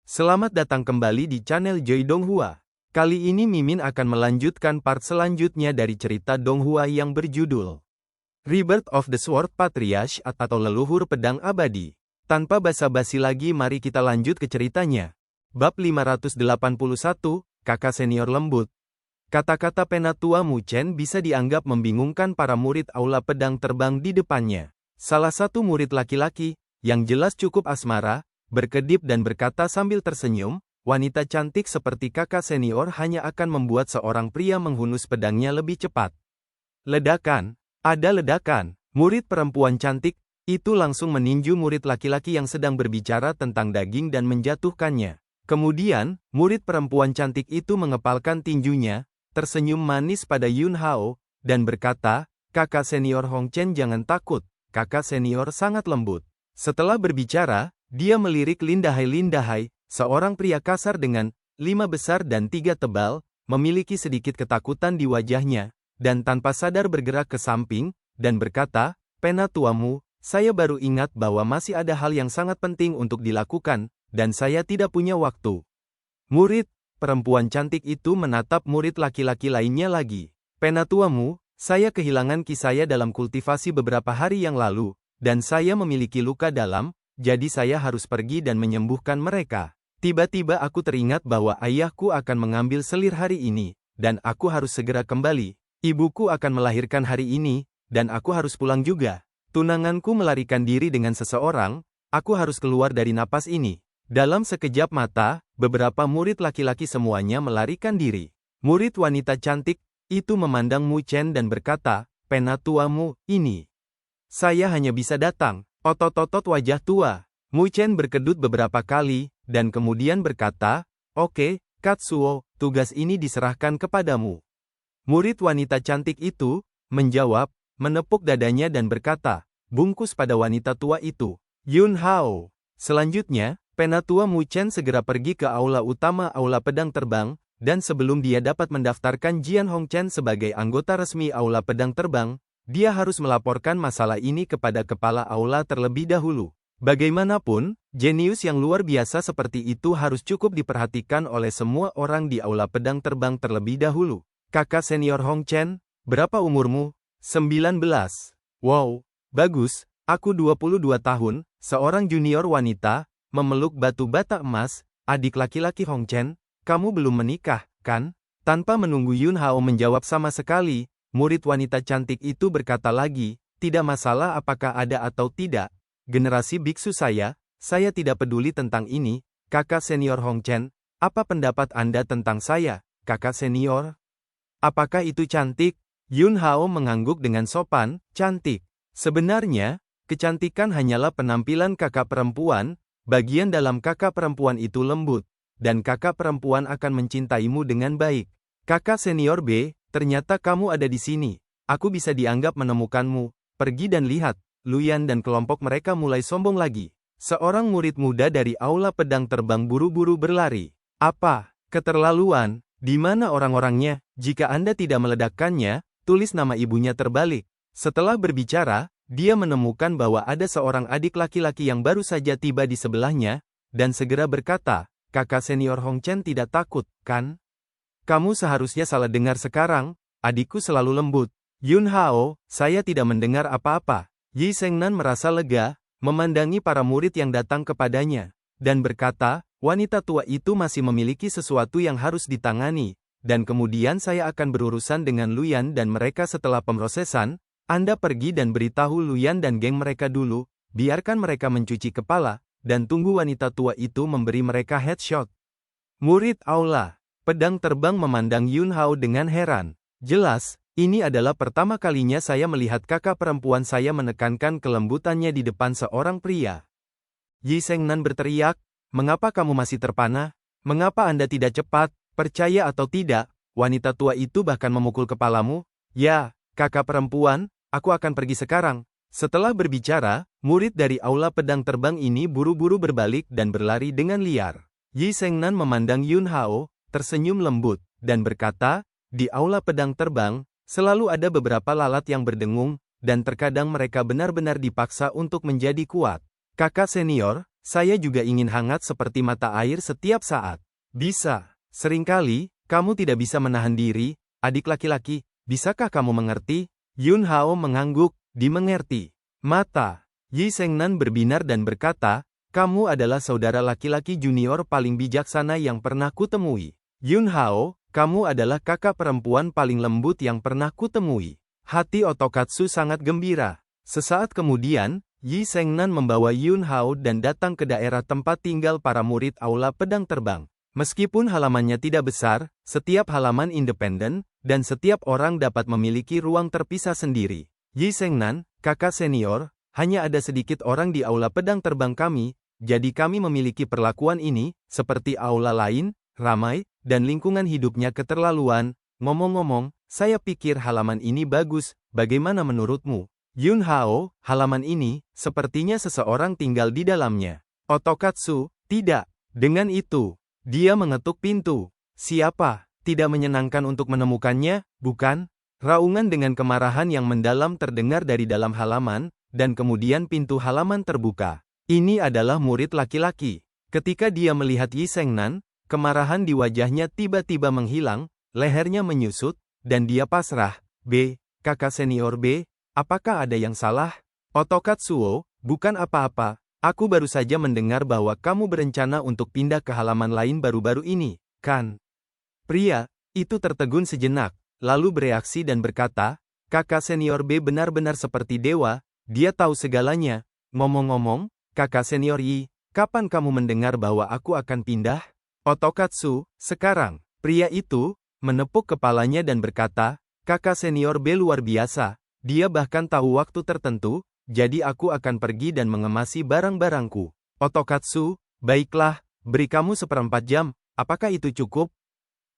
Selamat datang kembali di channel Joy Donghua. Kali ini Mimin akan melanjutkan part selanjutnya dari cerita Donghua yang berjudul Rebirth of the Sword Patriarch atau Leluhur Pedang Abadi. Tanpa basa-basi lagi, mari kita lanjut ke ceritanya. Bab 581, Kakak Senior Lembut. Kata-kata Penatua Mu Chen bisa dianggap membingungkan para murid aula pedang terbang di depannya. Salah satu murid laki-laki, yang jelas cukup asmara, berkedip dan berkata sambil tersenyum, wanita cantik seperti kakak senior hanya akan membuat seorang pria menghunus pedangnya lebih cepat. Ledakan. Ada ledakan. Murid perempuan cantik itu langsung meninju murid laki-laki yang sedang berbicara tentang daging dan menjatuhkannya. Kemudian, murid perempuan cantik itu mengepalkan tinjunya, tersenyum manis pada Yun Hao, dan berkata, "Kakak senior Hong Chen jangan takut, kakak senior sangat lembut." Setelah berbicara, dia melirik lindahai-lindahai, seorang pria kasar dengan 5 besar dan 3 tebal, memiliki sedikit ketakutan di wajahnya, dan tanpa sadar bergerak ke samping, dan berkata, "Penatuamu, saya baru ingat bahwa masih ada hal yang sangat penting untuk dilakukan, dan saya tidak punya waktu." Murid perempuan cantik itu menatap murid laki-laki lainnya lagi. "Penatuamu, saya kehilangan ki saya dalam kultivasi beberapa hari yang lalu, dan saya memiliki luka dalam, jadi saya harus pergi dan menyembuhkan mereka. Tiba-tiba aku teringat bahwa ayahku akan mengambil selir hari ini, dan aku harus segera kembali. Ibuku akan melahirkan hari ini, dan aku harus pulang juga. Tunanganku melarikan diri dengan seseorang, aku harus keluar dari napas ini." Dalam sekejap mata, beberapa murid laki-laki semuanya melarikan diri. Murid wanita cantik itu memandang Mu Chen dan berkata, "Penatuamu, ini. Saya hanya bisa datang." Otot-otot wajah tua. Mu Chen berkedut beberapa kali, dan kemudian berkata, "Oke, Katsuo, tugas ini diserahkan kepadamu." Murid wanita cantik itu menjawab, menepuk dadanya dan berkata, bungkus pada wanita tua itu. Yun Hao. Selanjutnya, Penatua Mu Chen segera pergi ke aula utama aula pedang terbang, dan sebelum dia dapat mendaftarkan Jian Hong Chen sebagai anggota resmi aula pedang terbang, dia harus melaporkan masalah ini kepada kepala aula terlebih dahulu. Bagaimanapun, jenius yang luar biasa seperti itu harus cukup diperhatikan oleh semua orang di aula pedang terbang terlebih dahulu. "Kakak senior Hong Chen, berapa umurmu?" 19. "Wow, bagus, aku 22 tahun, seorang junior wanita, memeluk batu bata emas, adik laki-laki Hong Chen, kamu belum menikah, kan?" Tanpa menunggu Yun Hao menjawab sama sekali, murid wanita cantik itu berkata lagi, "Tidak masalah apakah ada atau tidak. Generasi biksu saya tidak peduli tentang ini. Kakak senior Hong Chen, apa pendapat Anda tentang saya, kakak senior? Apakah itu cantik?" Yun Hao mengangguk dengan sopan, "Cantik. Sebenarnya, kecantikan hanyalah penampilan kakak perempuan, bagian dalam kakak perempuan itu lembut, dan kakak perempuan akan mencintaimu dengan baik. Kakak senior B, ternyata kamu ada di sini. Aku bisa dianggap menemukanmu. Pergi dan lihat." Luyan dan kelompok mereka mulai sombong lagi. Seorang murid muda dari aula pedang terbang buru-buru berlari. "Apa? Keterlaluan. Di mana orang-orangnya? Jika Anda tidak meledakkannya, tulis nama ibunya terbalik." Setelah berbicara, dia menemukan bahwa ada seorang adik laki-laki yang baru saja tiba di sebelahnya, dan segera berkata, "Kakak senior Hong Chen tidak takut, kan? Kamu seharusnya salah dengar sekarang, adikku selalu lembut." "Yun Hao, saya tidak mendengar apa-apa." Yi Sengnan merasa lega, memandangi para murid yang datang kepadanya, dan berkata, "Wanita tua itu masih memiliki sesuatu yang harus ditangani, dan kemudian saya akan berurusan dengan Luyan dan mereka setelah pemrosesan. Anda pergi dan beritahu Luyan dan geng mereka dulu, biarkan mereka mencuci kepala, dan tunggu wanita tua itu memberi mereka headshot." Murid aula pedang terbang memandang Yun Hao dengan heran. "Jelas, ini adalah pertama kalinya saya melihat kakak perempuan saya menekankan kelembutannya di depan seorang pria." Yi Sengnan berteriak, "Mengapa kamu masih terpana? Mengapa Anda tidak cepat? Percaya atau tidak, wanita tua itu bahkan memukul kepalamu." "Ya, kakak perempuan, aku akan pergi sekarang." Setelah berbicara, murid dari aula pedang terbang ini buru-buru berbalik dan berlari dengan liar. Yi Sengnan memandang Yun Hao, tersenyum lembut, dan berkata, "Di aula pedang terbang, selalu ada beberapa lalat yang berdengung, dan terkadang mereka benar-benar dipaksa untuk menjadi kuat. Kakak senior, saya juga ingin hangat seperti mata air setiap saat. Bisa. Seringkali, kamu tidak bisa menahan diri, adik laki-laki, bisakah kamu mengerti? Yun Hao mengangguk, dimengerti. Mata Yi Sengnan berbinar dan berkata, kamu adalah saudara laki-laki junior paling bijaksana yang pernah kutemui. Yun Hao, kamu adalah kakak perempuan paling lembut yang pernah kutemui. Hati Otokatsu sangat gembira. Sesaat kemudian, Yi Sengnan membawa Yun Hao dan datang ke daerah tempat tinggal para murid Aula Pedang Terbang. Meskipun halamannya tidak besar, setiap halaman independen, dan setiap orang dapat memiliki ruang terpisah sendiri. Yi Sengnan, kakak senior, hanya ada sedikit orang di Aula Pedang Terbang kami, jadi kami memiliki perlakuan ini, seperti aula lain, ramai, dan lingkungan hidupnya keterlaluan. Ngomong-ngomong, saya pikir halaman ini bagus, bagaimana menurutmu? Yun Hao, halaman ini, sepertinya seseorang tinggal di dalamnya. Otokatsu, tidak. Dengan itu, dia mengetuk pintu. Siapa? Tidak menyenangkan untuk menemukannya, bukan? Raungan dengan kemarahan yang mendalam terdengar dari dalam halaman, dan kemudian pintu halaman terbuka. Ini adalah murid laki-laki. Ketika dia melihat Yi Sengnan, kemarahan di wajahnya tiba-tiba menghilang, lehernya menyusut, dan dia pasrah. B, kakak senior B, apakah ada yang salah? Otokatsuo, bukan apa-apa, aku baru saja mendengar bahwa kamu berencana untuk pindah ke halaman lain baru-baru ini, kan? Pria itu tertegun sejenak, lalu bereaksi dan berkata, kakak senior B benar-benar seperti dewa, dia tahu segalanya. Ngomong-ngomong, kakak senior Yi, kapan kamu mendengar bahwa aku akan pindah? Otokatsu, sekarang. Pria itu menepuk kepalanya dan berkata, kakak senior B luar biasa, dia bahkan tahu waktu tertentu, jadi aku akan pergi dan mengemasi barang-barangku. Otokatsu, baiklah, beri kamu 1/4 jam, apakah itu cukup?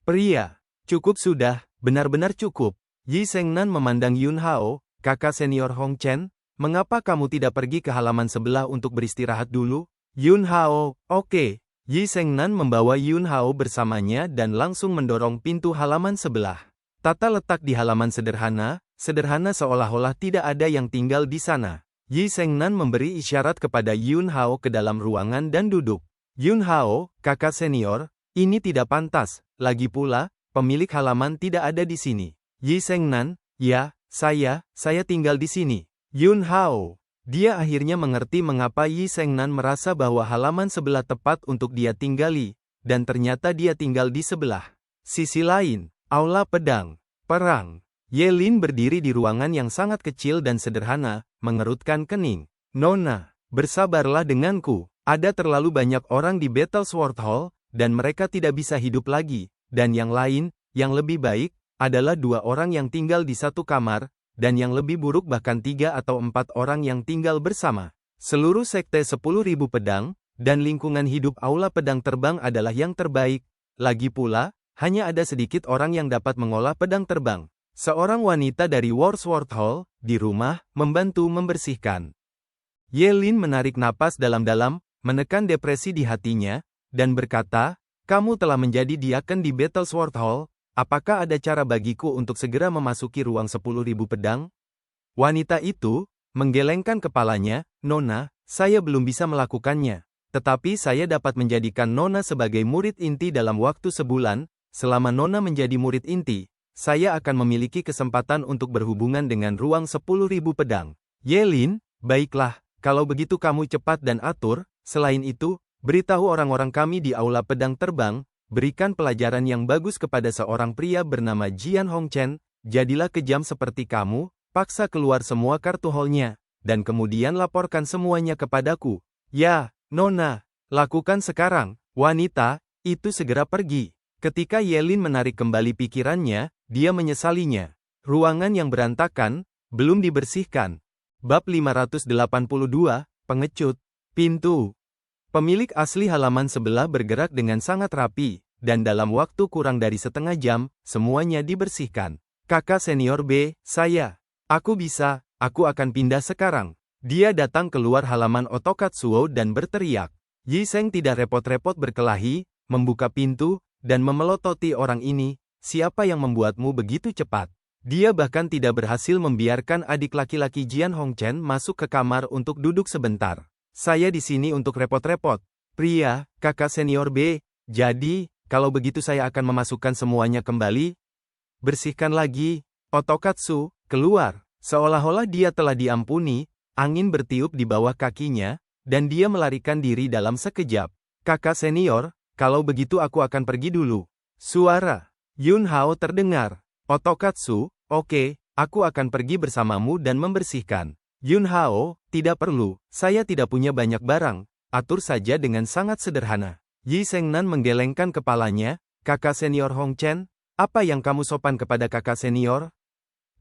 Pria, cukup sudah, benar-benar cukup. Yi Sengnan memandang Yun Hao, kakak senior Hong Chen, mengapa kamu tidak pergi ke halaman sebelah untuk beristirahat dulu? Yun Hao, oke. Yi Sengnan membawa Yun Hao bersamanya dan langsung mendorong pintu halaman sebelah. Tata letak di halaman sederhana seolah-olah tidak ada yang tinggal di sana. Yi Sengnan memberi isyarat kepada Yun Hao ke dalam ruangan dan duduk. Yun Hao, kakak senior, ini tidak pantas, lagi pula, pemilik halaman tidak ada di sini. Yi Sengnan, ya, saya tinggal di sini. Yun Hao. Dia akhirnya mengerti mengapa Yi Sengnan merasa bahwa halaman sebelah tepat untuk dia tinggali, dan ternyata dia tinggal di sebelah sisi lain, aula pedang perang. Ye Lin berdiri di ruangan yang sangat kecil dan sederhana, mengerutkan kening. Nona, bersabarlah denganku. Ada terlalu banyak orang di Battle Sword Hall, dan mereka tidak bisa hidup lagi. Dan yang lain, yang lebih baik, adalah 2 orang yang tinggal di satu kamar, dan yang lebih buruk bahkan 3 atau 4 orang yang tinggal bersama. Seluruh sekte 10.000 pedang, dan lingkungan hidup aula pedang terbang adalah yang terbaik. Lagi pula, hanya ada sedikit orang yang dapat mengolah pedang terbang. Seorang wanita dari War Sword Hall, di rumah, membantu membersihkan. Ye Lin menarik napas dalam-dalam, menekan depresi di hatinya, dan berkata, kamu telah menjadi diaken di Battle Sword Hall, apakah ada cara bagiku untuk segera memasuki ruang 10.000 pedang? Wanita itu menggelengkan kepalanya, Nona, saya belum bisa melakukannya. Tetapi saya dapat menjadikan Nona sebagai murid inti dalam waktu sebulan. Selama Nona menjadi murid inti, saya akan memiliki kesempatan untuk berhubungan dengan ruang 10.000 pedang. Ye Lin, baiklah, kalau begitu kamu cepat dan atur. Selain itu, beritahu orang-orang kami di aula pedang terbang, berikan pelajaran yang bagus kepada seorang pria bernama Jian Hongchen, jadilah kejam seperti kamu, paksa keluar semua kartu hall-nya, dan kemudian laporkan semuanya kepadaku. Ya, Nona, lakukan sekarang. Wanita itu segera pergi. Ketika Ye Lin menarik kembali pikirannya, dia menyesalinya. Ruangan yang berantakan, belum dibersihkan. Bab 582, Pengecut. Pintu. Pemilik asli halaman sebelah bergerak dengan sangat rapi, dan dalam waktu kurang dari setengah jam, semuanya dibersihkan. Kakak senior B, aku bisa, aku akan pindah sekarang. Dia datang keluar halaman Otokatsuo dan berteriak. Yi Seng tidak repot-repot berkelahi, membuka pintu, dan memelototi orang ini. Siapa yang membuatmu begitu cepat? Dia bahkan tidak berhasil membiarkan adik laki-laki Jian Hongchen masuk ke kamar untuk duduk sebentar. Saya di sini untuk repot-repot. Pria, kakak senior B, jadi, kalau begitu saya akan memasukkan semuanya kembali. Bersihkan lagi. Otokatsu keluar. Seolah-olah dia telah diampuni, angin bertiup di bawah kakinya, dan dia melarikan diri dalam sekejap. Kakak senior, kalau begitu aku akan pergi dulu. Suara Yun Hao terdengar. Otokatsu, oke, aku akan pergi bersamamu dan membersihkan. Yun Hao, tidak perlu, saya tidak punya banyak barang, atur saja dengan sangat sederhana. Yi Sengnan menggelengkan kepalanya, kakak senior Hong Chen, apa yang kamu sopan kepada kakak senior?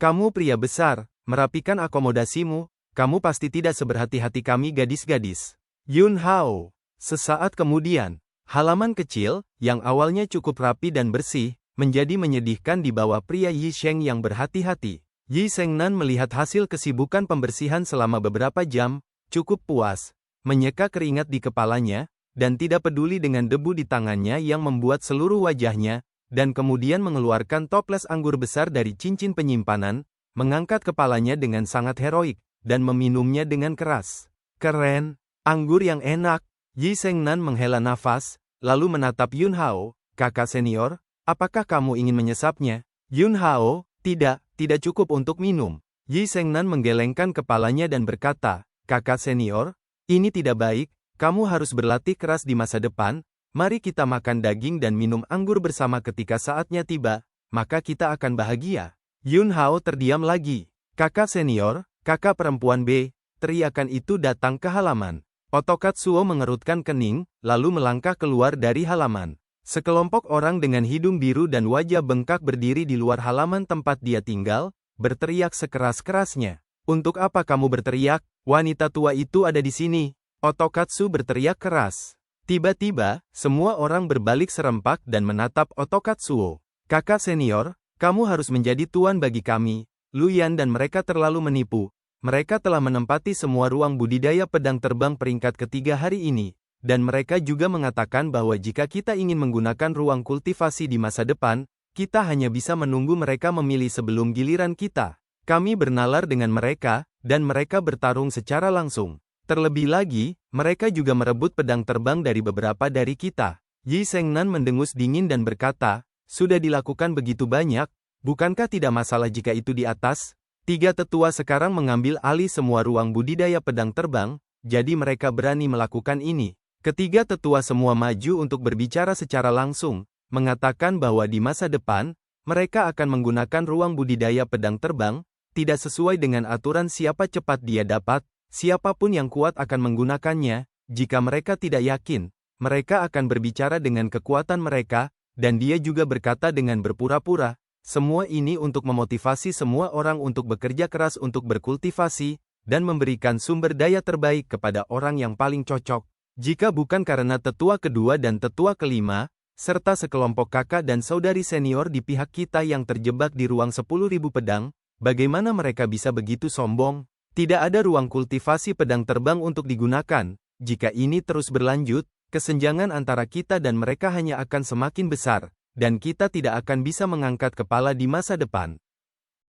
Kamu pria besar, merapikan akomodasimu, kamu pasti tidak seberhati-hati kami gadis-gadis. Yun Hao. Sesaat kemudian, halaman kecil, yang awalnya cukup rapi dan bersih, menjadi menyedihkan di bawah pria Yi Sheng yang berhati-hati. Yi Sengnan melihat hasil kesibukan pembersihan selama beberapa jam, cukup puas, menyeka keringat di kepalanya, dan tidak peduli dengan debu di tangannya yang membuat seluruh wajahnya, dan kemudian mengeluarkan toples anggur besar dari cincin penyimpanan, mengangkat kepalanya dengan sangat heroik, dan meminumnya dengan keras. Keren, anggur yang enak. Yi Sengnan menghela nafas, lalu menatap Yun Hao, kakak senior, apakah kamu ingin menyesapnya? Yun Hao, tidak cukup untuk minum. Yi Sengnan menggelengkan kepalanya dan berkata, kakak senior, ini tidak baik, kamu harus berlatih keras di masa depan, mari kita makan daging dan minum anggur bersama ketika saatnya tiba, maka kita akan bahagia. Yun Hao terdiam lagi. Kakak senior, kakak perempuan B, teriakan itu datang ke halaman. Otokatsuo mengerutkan kening, lalu melangkah keluar dari halaman. Sekelompok orang dengan hidung biru dan wajah bengkak berdiri di luar halaman tempat dia tinggal, berteriak sekeras-kerasnya. Untuk apa kamu berteriak? Wanita tua itu ada di sini. Otokatsu berteriak keras. Tiba-tiba, semua orang berbalik serempak dan menatap Otokatsuo. Kakak senior, kamu harus menjadi tuan bagi kami. Luyan dan mereka terlalu menipu. Mereka telah menempati semua ruang budidaya pedang terbang peringkat ketiga hari ini. Dan mereka juga mengatakan bahwa jika kita ingin menggunakan ruang kultivasi di masa depan, kita hanya bisa menunggu mereka memilih sebelum giliran kita. Kami bernalar dengan mereka, dan mereka bertarung secara langsung. Terlebih lagi, mereka juga merebut pedang terbang dari beberapa dari kita. Yi Sengnan mendengus dingin dan berkata, sudah dilakukan begitu banyak, bukankah tidak masalah jika itu di atas? Tiga tetua sekarang mengambil alih semua ruang budidaya pedang terbang, jadi mereka berani melakukan ini. Ketiga tetua semua maju untuk berbicara secara langsung, mengatakan bahwa di masa depan, mereka akan menggunakan ruang budidaya pedang terbang, tidak sesuai dengan aturan siapa cepat dia dapat, siapapun yang kuat akan menggunakannya, jika mereka tidak yakin, mereka akan berbicara dengan kekuatan mereka, dan dia juga berkata dengan berpura-pura, semua ini untuk memotivasi semua orang untuk bekerja keras untuk berkultivasi, dan memberikan sumber daya terbaik kepada orang yang paling cocok. Jika bukan karena tetua kedua dan tetua kelima, serta sekelompok kakak dan saudari senior di pihak kita yang terjebak di ruang 10.000 pedang, bagaimana mereka bisa begitu sombong? Tidak ada ruang kultivasi pedang terbang untuk digunakan. Jika ini terus berlanjut, kesenjangan antara kita dan mereka hanya akan semakin besar, dan kita tidak akan bisa mengangkat kepala di masa depan.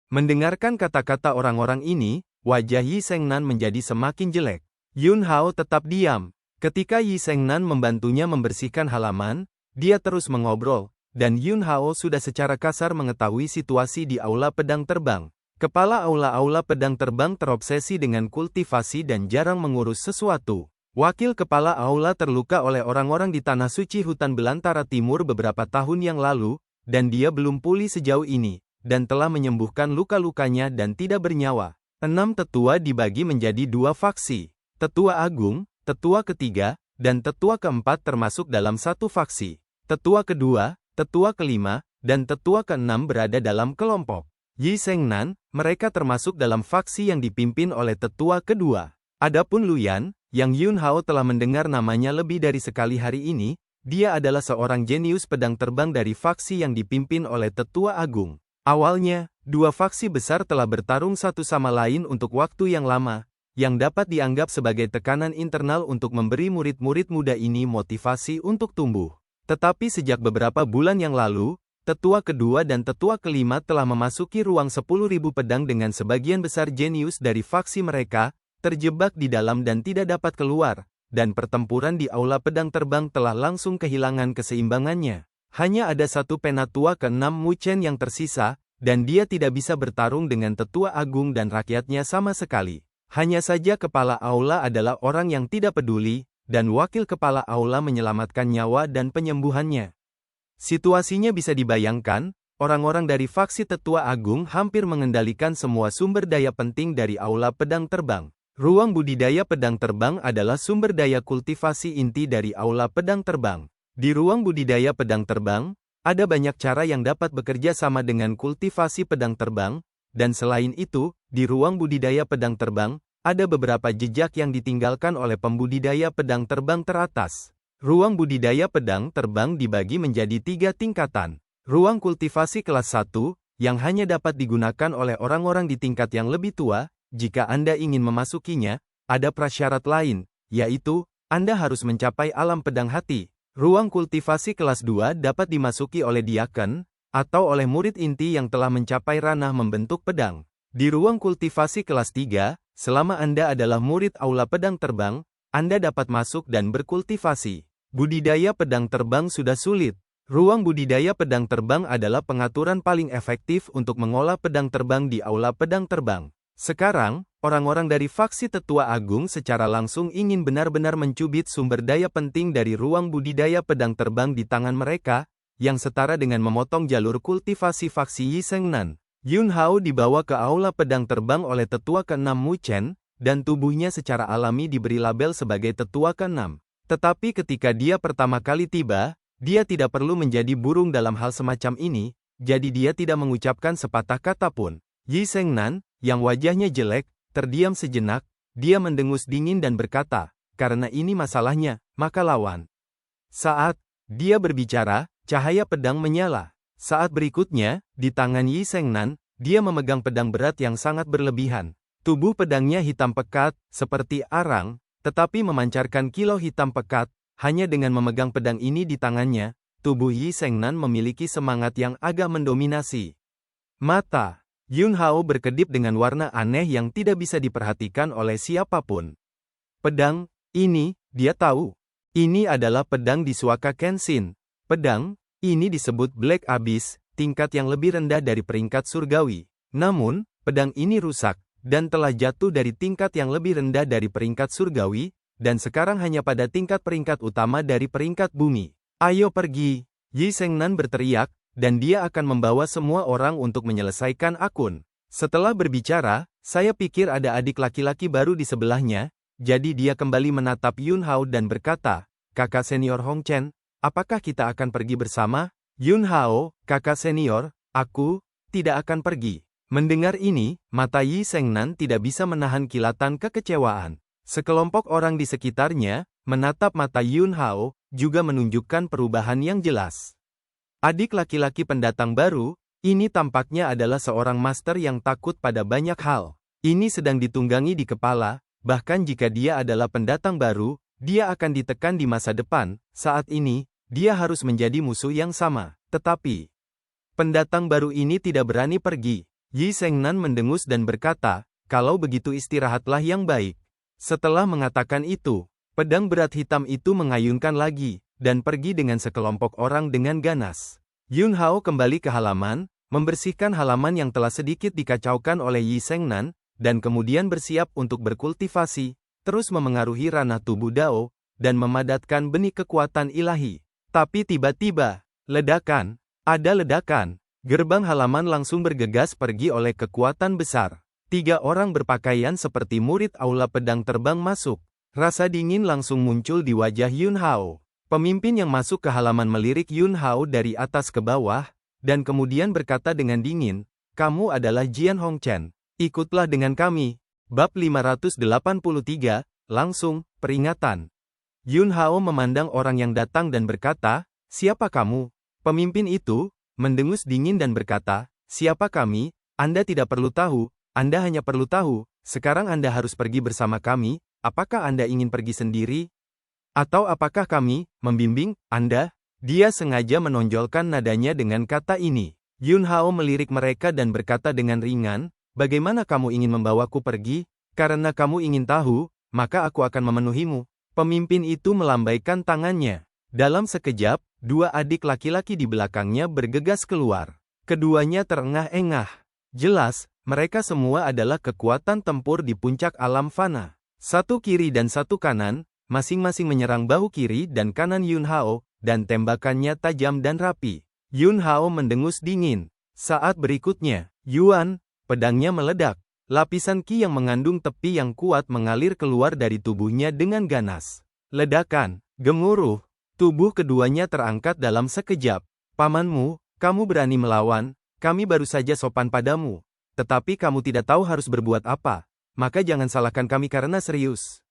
Mendengarkan kata-kata orang-orang ini, wajah Yi Sengnan menjadi semakin jelek. Yun Hao tetap diam. Ketika Yi Sengnan membantunya membersihkan halaman, dia terus mengobrol, dan Yun Hao sudah secara kasar mengetahui situasi di aula pedang terbang. Kepala aula-aula pedang terbang terobsesi dengan kultivasi dan jarang mengurus sesuatu. Wakil kepala aula terluka oleh orang-orang di Tanah Suci Hutan Belantara Timur beberapa tahun yang lalu, dan dia belum pulih sejauh ini, dan telah menyembuhkan luka-lukanya dan tidak bernyawa. 6 tetua dibagi menjadi 2 faksi. Tetua Agung, tetua ketiga, dan tetua keempat termasuk dalam satu faksi. Tetua kedua, tetua kelima, dan tetua keenam berada dalam kelompok. Yi Sengnan, mereka termasuk dalam faksi yang dipimpin oleh tetua kedua. Adapun Luyan, yang Yun Hao telah mendengar namanya lebih dari sekali hari ini, dia adalah seorang jenius pedang terbang dari faksi yang dipimpin oleh Tetua Agung. Awalnya, 2 faksi besar telah bertarung satu sama lain untuk waktu yang lama, yang dapat dianggap sebagai tekanan internal untuk memberi murid-murid muda ini motivasi untuk tumbuh. Tetapi sejak beberapa bulan yang lalu, Tetua kedua dan tetua kelima telah memasuki ruang 10.000 pedang dengan sebagian besar jenius dari faksi mereka, terjebak di dalam dan tidak dapat keluar, dan pertempuran di aula pedang terbang telah langsung kehilangan keseimbangannya. Hanya ada satu penatua ke-6 Mu Chen yang tersisa, dan dia tidak bisa bertarung dengan tetua agung dan rakyatnya sama sekali. Hanya saja kepala aula adalah orang yang tidak peduli, dan wakil kepala aula menyelamatkan nyawa dan penyembuhannya. Situasinya bisa dibayangkan, orang-orang dari faksi tetua agung hampir mengendalikan semua sumber daya penting dari aula pedang terbang. Ruang budidaya pedang terbang adalah sumber daya kultivasi inti dari aula pedang terbang. Di ruang budidaya pedang terbang, ada banyak cara yang dapat bekerja sama dengan kultivasi pedang terbang, dan selain itu, di ruang budidaya pedang terbang, ada beberapa jejak yang ditinggalkan oleh pembudidaya pedang terbang teratas. Ruang budidaya pedang terbang dibagi menjadi 3 tingkatan. Ruang kultivasi kelas 1, yang hanya dapat digunakan oleh orang-orang di tingkat yang lebih tua. Jika Anda ingin memasukinya, ada prasyarat lain, yaitu, Anda harus mencapai alam pedang hati. Ruang kultivasi kelas 2 dapat dimasuki oleh diaken, atau oleh murid inti yang telah mencapai ranah membentuk pedang. Di ruang kultivasi kelas 3, selama Anda adalah murid aula pedang terbang, Anda dapat masuk dan berkultivasi. Budidaya pedang terbang sudah sulit. Ruang budidaya pedang terbang adalah pengaturan paling efektif untuk mengolah pedang terbang di aula pedang terbang. Sekarang, orang-orang dari faksi tetua agung secara langsung ingin benar-benar mencubit sumber daya penting dari ruang budidaya pedang terbang di tangan mereka, yang setara dengan memotong jalur kultivasi faksi Yi Sengnan. Yun Hao dibawa ke aula pedang terbang oleh tetua ke-6 Mu Chen, dan tubuhnya secara alami diberi label sebagai tetua ke-6. Tetapi ketika dia pertama kali tiba, dia tidak perlu menjadi burung dalam hal semacam ini, jadi dia tidak mengucapkan sepatah kata pun. Yi Sengnan, yang wajahnya jelek, terdiam sejenak, dia mendengus dingin dan berkata, karena ini masalahnya, maka lawan. Saat dia berbicara, cahaya pedang menyala. Saat berikutnya, di tangan Yi Sengnan, dia memegang pedang berat yang sangat berlebihan. Tubuh pedangnya hitam pekat, seperti arang, tetapi memancarkan kilau hitam pekat. Hanya dengan memegang pedang ini di tangannya, tubuh Yi Sengnan memiliki semangat yang agak mendominasi. Mata Yun Hao berkedip dengan warna aneh yang tidak bisa diperhatikan oleh siapapun. Pedang, ini, dia tahu. Ini adalah pedang di Suaka Kenshin. Pedang, ini disebut Black Abyss, tingkat yang lebih rendah dari peringkat surgawi. Namun, pedang ini rusak, dan telah jatuh dari tingkat yang lebih rendah dari peringkat surgawi, dan sekarang hanya pada tingkat peringkat utama dari peringkat bumi. Ayo pergi, Yi Sengnan berteriak, dan dia akan membawa semua orang untuk menyelesaikan akun. Setelah berbicara, saya pikir ada adik laki-laki baru di sebelahnya, jadi dia kembali menatap Yun Hao dan berkata, kakak senior Hong Chen, apakah kita akan pergi bersama? Yun Hao, kakak senior, aku tidak akan pergi. Mendengar ini, mata Yi Sengnan tidak bisa menahan kilatan kekecewaan. Sekelompok orang di sekitarnya, menatap mata Yun Hao, juga menunjukkan perubahan yang jelas. Adik laki-laki pendatang baru, ini tampaknya adalah seorang master yang takut pada banyak hal. Ini sedang ditunggangi di kepala, bahkan jika dia adalah pendatang baru, dia akan ditekan di masa depan. Saat ini, dia harus menjadi musuh yang sama. Tetapi, pendatang baru ini tidak berani pergi. Yi Sengnan mendengus dan berkata, kalau begitu istirahatlah yang baik. Setelah mengatakan itu, pedang berat hitam itu mengayunkan lagi, dan pergi dengan sekelompok orang dengan ganas. Yun Hao kembali ke halaman, membersihkan halaman yang telah sedikit dikacaukan oleh Yi Sengnan, dan kemudian bersiap untuk berkultivasi, terus memengaruhi ranah tubuh Dao, dan memadatkan benih kekuatan ilahi. Tapi tiba-tiba, ledakan, ada ledakan. Gerbang halaman langsung bergegas pergi oleh kekuatan besar. 3 orang berpakaian seperti murid aula pedang terbang masuk. Rasa dingin langsung muncul di wajah Yun Hao. Pemimpin yang masuk ke halaman melirik Yun Hao dari atas ke bawah, dan kemudian berkata dengan dingin, kamu adalah Jian Hongchen. Ikutlah dengan kami. Bab 583, langsung, peringatan. Yun Hao memandang orang yang datang dan berkata, siapa kamu? Pemimpin itu, mendengus dingin dan berkata, siapa kami? Anda tidak perlu tahu, Anda hanya perlu tahu, sekarang Anda harus pergi bersama kami, apakah Anda ingin pergi sendiri? Atau apakah kami membimbing Anda? Dia sengaja menonjolkan nadanya dengan kata ini. Yun Hao melirik mereka dan berkata dengan ringan, bagaimana kamu ingin membawaku pergi? Karena kamu ingin tahu, maka aku akan memenuhimu. Pemimpin itu melambaikan tangannya. Dalam sekejap, dua adik laki-laki di belakangnya bergegas keluar. Keduanya terengah-engah. Jelas, mereka semua adalah kekuatan tempur di puncak alam fana. Satu kiri dan satu kanan, masing-masing menyerang bahu kiri dan kanan Yun Hao, dan tembakannya tajam dan rapi. Yun Hao mendengus dingin. Saat berikutnya, Yuan, pedangnya meledak. Lapisan ki yang mengandung tepi yang kuat mengalir keluar dari tubuhnya dengan ganas. Ledakan, gemuruh. Tubuh keduanya terangkat dalam sekejap. Pamanmu, kamu berani melawan, kami baru saja sopan padamu. Tetapi kamu tidak tahu harus berbuat apa. Maka jangan salahkan kami karena serius.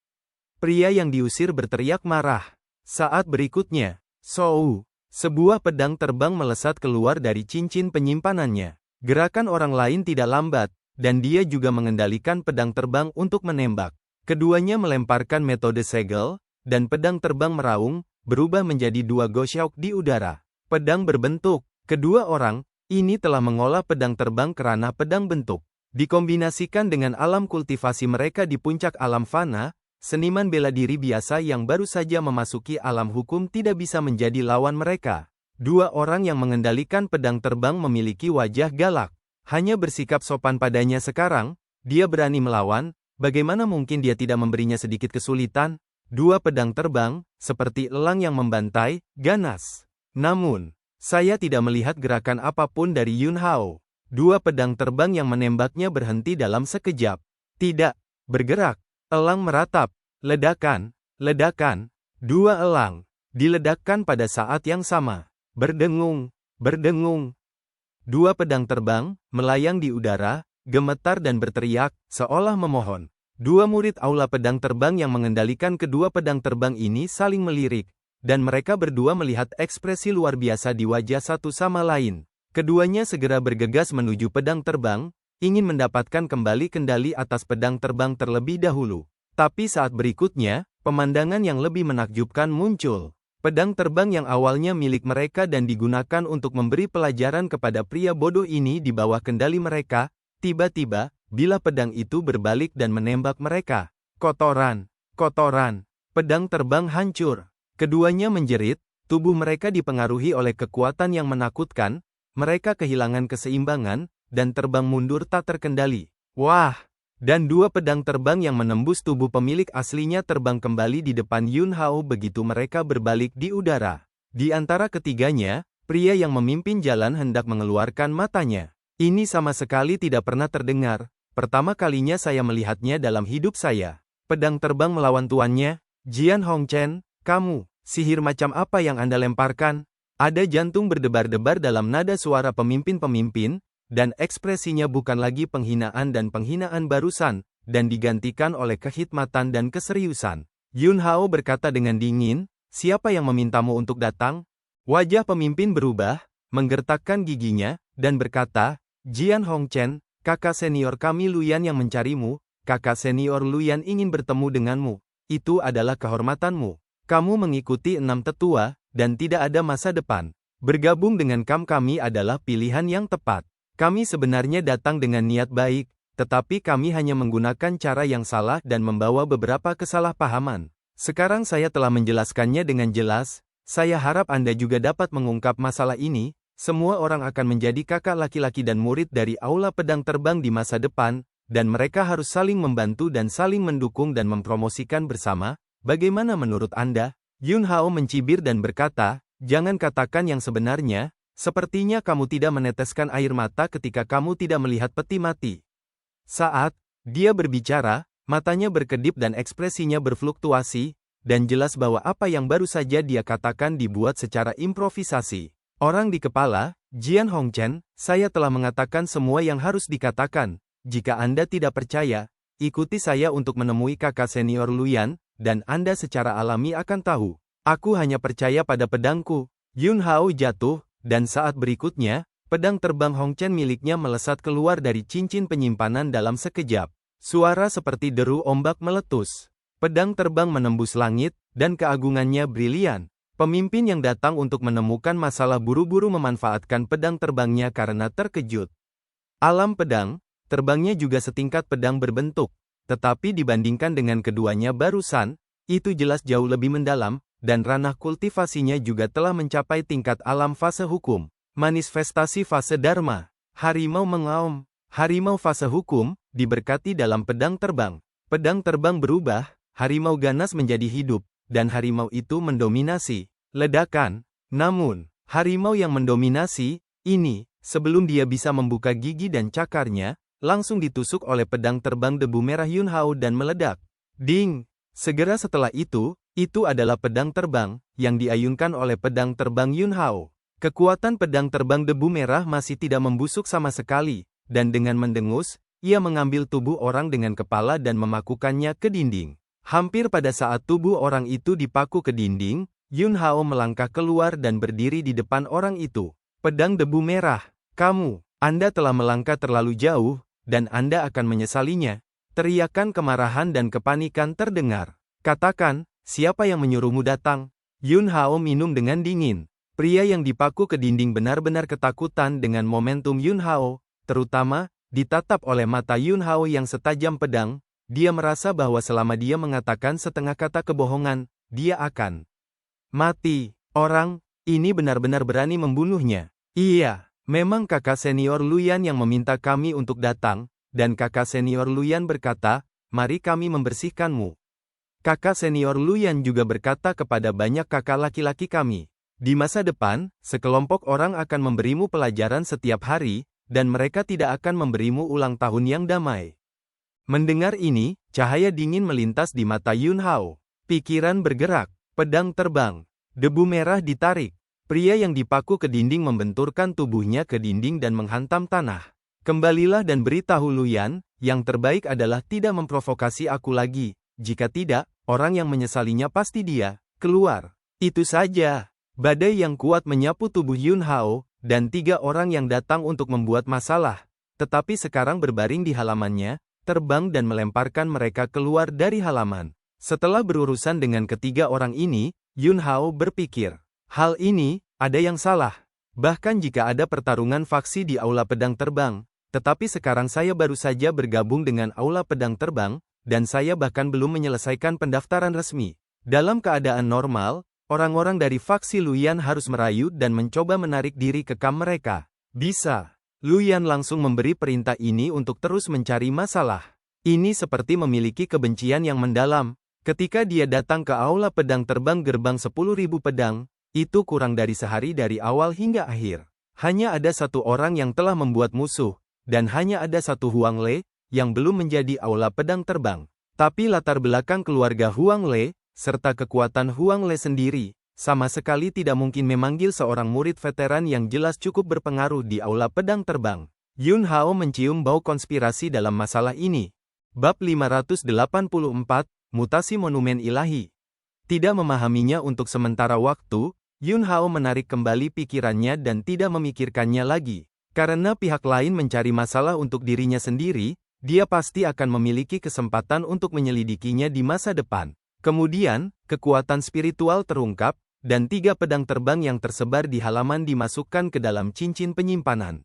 Pria yang diusir berteriak marah. Saat berikutnya, Sou, sebuah pedang terbang melesat keluar dari cincin penyimpanannya. Gerakan orang lain tidak lambat, dan dia juga mengendalikan pedang terbang untuk menembak. Keduanya melemparkan metode segel, dan pedang terbang meraung, berubah menjadi dua gosyauk di udara. Pedang berbentuk, kedua orang ini telah mengolah pedang terbang kerana pedang bentuk. Dikombinasikan dengan alam kultivasi mereka di puncak alam fana, seniman bela diri biasa yang baru saja memasuki alam hukum tidak bisa menjadi lawan mereka. Dua orang yang mengendalikan pedang terbang memiliki wajah galak. Hanya bersikap sopan padanya sekarang, dia berani melawan, bagaimana mungkin dia tidak memberinya sedikit kesulitan? Dua pedang terbang, seperti elang yang membantai, ganas. Namun, saya tidak melihat gerakan apapun dari Yun Hao. Dua pedang terbang yang menembaknya berhenti dalam sekejap. Tidak bergerak. Elang meratap. Ledakan. Ledakan. Dua elang diledakkan pada saat yang sama. Berdengung. Berdengung. Dua pedang terbang melayang di udara, gemetar dan berteriak, seolah memohon. Dua murid aula pedang terbang yang mengendalikan kedua pedang terbang ini saling melirik, dan mereka berdua melihat ekspresi luar biasa di wajah satu sama lain. Keduanya segera bergegas menuju pedang terbang, ingin mendapatkan kembali kendali atas pedang terbang terlebih dahulu. Tapi saat berikutnya, pemandangan yang lebih menakjubkan muncul. Pedang terbang yang awalnya milik mereka dan digunakan untuk memberi pelajaran kepada pria bodoh ini di bawah kendali mereka, tiba-tiba, bila pedang itu berbalik dan menembak mereka. Kotoran, kotoran, pedang terbang hancur. Keduanya menjerit, tubuh mereka dipengaruhi oleh kekuatan yang menakutkan, mereka kehilangan keseimbangan, dan terbang mundur tak terkendali. Wah! Dan dua pedang terbang yang menembus tubuh pemilik aslinya terbang kembali di depan Yun Hao begitu mereka berbalik di udara. Di antara ketiganya, pria yang memimpin jalan hendak mengeluarkan matanya. Ini sama sekali tidak pernah terdengar. Pertama kalinya saya melihatnya dalam hidup saya. Pedang terbang melawan tuannya, Jian Hongchen, kamu, sihir macam apa yang Anda lemparkan? Ada jantung berdebar-debar dalam nada suara pemimpin-pemimpin, dan ekspresinya bukan lagi penghinaan dan penghinaan barusan, dan digantikan oleh kehikmatan dan keseriusan. Yun Hao berkata dengan dingin, siapa yang memintamu untuk datang? Wajah pemimpin berubah, menggertakkan giginya, dan berkata, Jian Hongchen, kakak senior kami Luyan yang mencarimu, kakak senior Luyan ingin bertemu denganmu. Itu adalah kehormatanmu. Kamu mengikuti 6 tetua, dan tidak ada masa depan. Bergabung dengan kami adalah pilihan yang tepat. Kami sebenarnya datang dengan niat baik, tetapi kami hanya menggunakan cara yang salah dan membawa beberapa kesalahpahaman. Sekarang saya telah menjelaskannya dengan jelas, saya harap Anda juga dapat mengungkap masalah ini. Semua orang akan menjadi kakak laki-laki dan murid dari aula pedang terbang di masa depan, dan mereka harus saling membantu dan saling mendukung dan mempromosikan bersama. Bagaimana menurut Anda? Yun Hao mencibir dan berkata, jangan katakan yang sebenarnya, sepertinya kamu tidak meneteskan air mata ketika kamu tidak melihat peti mati. Saat dia berbicara, matanya berkedip dan ekspresinya berfluktuasi, dan jelas bahwa apa yang baru saja dia katakan dibuat secara improvisasi. Orang di kepala, Jian Hongchen, saya telah mengatakan semua yang harus dikatakan. Jika Anda tidak percaya, ikuti saya untuk menemui kakak senior Luyan, dan Anda secara alami akan tahu. Aku hanya percaya pada pedangku. Yun Hao jatuh, dan saat berikutnya, pedang terbang Hongchen miliknya melesat keluar dari cincin penyimpanan dalam sekejap. Suara seperti deru ombak meletus. Pedang terbang menembus langit, dan keagungannya brilian. Pemimpin yang datang untuk menemukan masalah buru-buru memanfaatkan pedang terbangnya karena terkejut. Alam pedang, terbangnya juga setingkat pedang berbentuk. tetapi dibandingkan dengan keduanya barusan, itu jelas jauh lebih mendalam, dan ranah kultivasinya juga telah mencapai tingkat alam fase hukum. Manifestasi fase Dharma. Harimau mengaum. Harimau fase hukum, diberkati dalam pedang terbang. Pedang terbang berubah, harimau ganas menjadi hidup, dan harimau itu mendominasi. Ledakan. Namun, harimau yang mendominasi, ini, sebelum dia bisa membuka gigi dan cakarnya, langsung ditusuk oleh pedang terbang debu merah Yunhao dan meledak. Ding! Segera setelah itu adalah pedang terbang, yang diayunkan oleh pedang terbang Yunhao. Kekuatan pedang terbang debu merah masih tidak membusuk sama sekali, dan dengan mendengus, ia mengambil tubuh orang dengan kepala dan memakukannya ke dinding. Hampir pada saat tubuh orang itu dipaku ke dinding, Yunhao melangkah keluar dan berdiri di depan orang itu. Pedang debu merah, Anda telah melangkah terlalu jauh, dan Anda akan menyesalinya. Teriakan kemarahan dan kepanikan terdengar. Katakan, siapa yang menyuruhmu datang? Yunhao minum dengan dingin. Pria yang dipaku ke dinding benar-benar ketakutan dengan momentum Yunhao, terutama, ditatap oleh mata Yunhao yang setajam pedang. Dia merasa bahwa selama dia mengatakan setengah kata kebohongan, dia akan mati. Orang ini benar-benar berani membunuhnya. Iya. Memang kakak senior Luyan yang meminta kami untuk datang, dan kakak senior Luyan berkata, mari kami membersihkanmu. Kakak senior Luyan juga berkata kepada banyak kakak laki-laki kami, di masa depan, sekelompok orang akan memberimu pelajaran setiap hari, dan mereka tidak akan memberimu ulang tahun yang damai. Mendengar ini, cahaya dingin melintas di mata Yunhao. Pikiran bergerak, pedang terbang, debu merah ditarik. Pria yang dipaku ke dinding membenturkan tubuhnya ke dinding dan menghantam tanah. Kembalilah dan beritahu Luyan, yang terbaik adalah tidak memprovokasi aku lagi. Jika tidak, orang yang menyesalinya pasti dia. Keluar. Itu saja. Badai yang kuat menyapu tubuh Yunhao, dan 3 orang yang datang untuk membuat masalah. Tetapi sekarang berbaring di halamannya, terbang dan melemparkan mereka keluar dari halaman. Setelah berurusan dengan ketiga orang ini, Yunhao berpikir, hal ini, ada yang salah. Bahkan jika ada pertarungan faksi di Aula Pedang Terbang, tetapi sekarang saya baru saja bergabung dengan Aula Pedang Terbang, dan saya bahkan belum menyelesaikan pendaftaran resmi. Dalam keadaan normal, orang-orang dari faksi Luyan harus merayu dan mencoba menarik diri ke kamp mereka. Bisa. Luyan langsung memberi perintah ini untuk terus mencari masalah. Ini seperti memiliki kebencian yang mendalam. Ketika dia datang ke Aula Pedang Terbang gerbang 10.000 pedang, itu kurang dari sehari dari awal hingga akhir. Hanya ada satu orang yang telah membuat musuh, dan hanya ada satu Huang Le, yang belum menjadi Aula Pedang Terbang. Tapi latar belakang keluarga Huang Le, serta kekuatan Huang Le sendiri, sama sekali tidak mungkin memanggil seorang murid veteran yang jelas cukup berpengaruh di Aula Pedang Terbang. Yunhao mencium bau konspirasi dalam masalah ini. Bab 584, Mutasi Monumen Ilahi. Tidak memahaminya untuk sementara waktu, Yunhao menarik kembali pikirannya dan tidak memikirkannya lagi. Karena pihak lain mencari masalah untuk dirinya sendiri, dia pasti akan memiliki kesempatan untuk menyelidikinya di masa depan. Kemudian, kekuatan spiritual terungkap, dan 3 pedang terbang yang tersebar di halaman dimasukkan ke dalam cincin penyimpanan.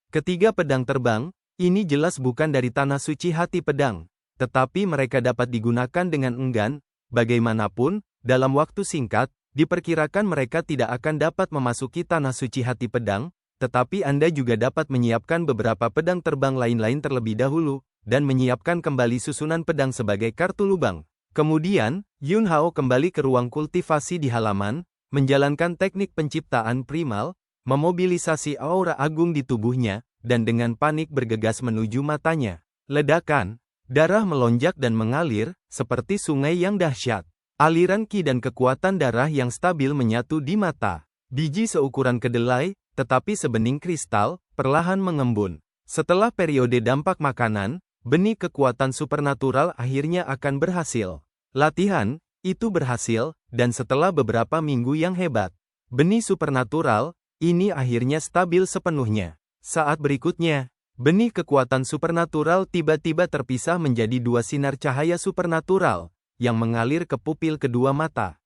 Ketiga pedang terbang, ini jelas bukan dari tanah suci hati pedang. Tetapi mereka dapat digunakan dengan enggan, bagaimanapun, dalam waktu singkat, diperkirakan mereka tidak akan dapat memasuki tanah suci hati pedang, tetapi Anda juga dapat menyiapkan beberapa pedang terbang lain-lain terlebih dahulu, dan menyiapkan kembali susunan pedang sebagai kartu lubang. Kemudian, Yunhao kembali ke ruang kultivasi di halaman, menjalankan teknik penciptaan primal, memobilisasi aura agung di tubuhnya, dan dengan panik bergegas menuju matanya. Ledakan. Darah melonjak dan mengalir, seperti sungai yang dahsyat. Aliran ki dan kekuatan darah yang stabil menyatu di mata. Biji seukuran kedelai, tetapi sebening kristal, perlahan mengembun. Setelah periode dampak makanan, benih kekuatan supernatural akhirnya akan berhasil. Latihan, itu berhasil, dan setelah beberapa minggu yang hebat, benih supernatural, ini akhirnya stabil sepenuhnya. Saat berikutnya, benih kekuatan supernatural tiba-tiba terpisah menjadi 2 sinar cahaya supernatural, yang mengalir ke pupil kedua mata.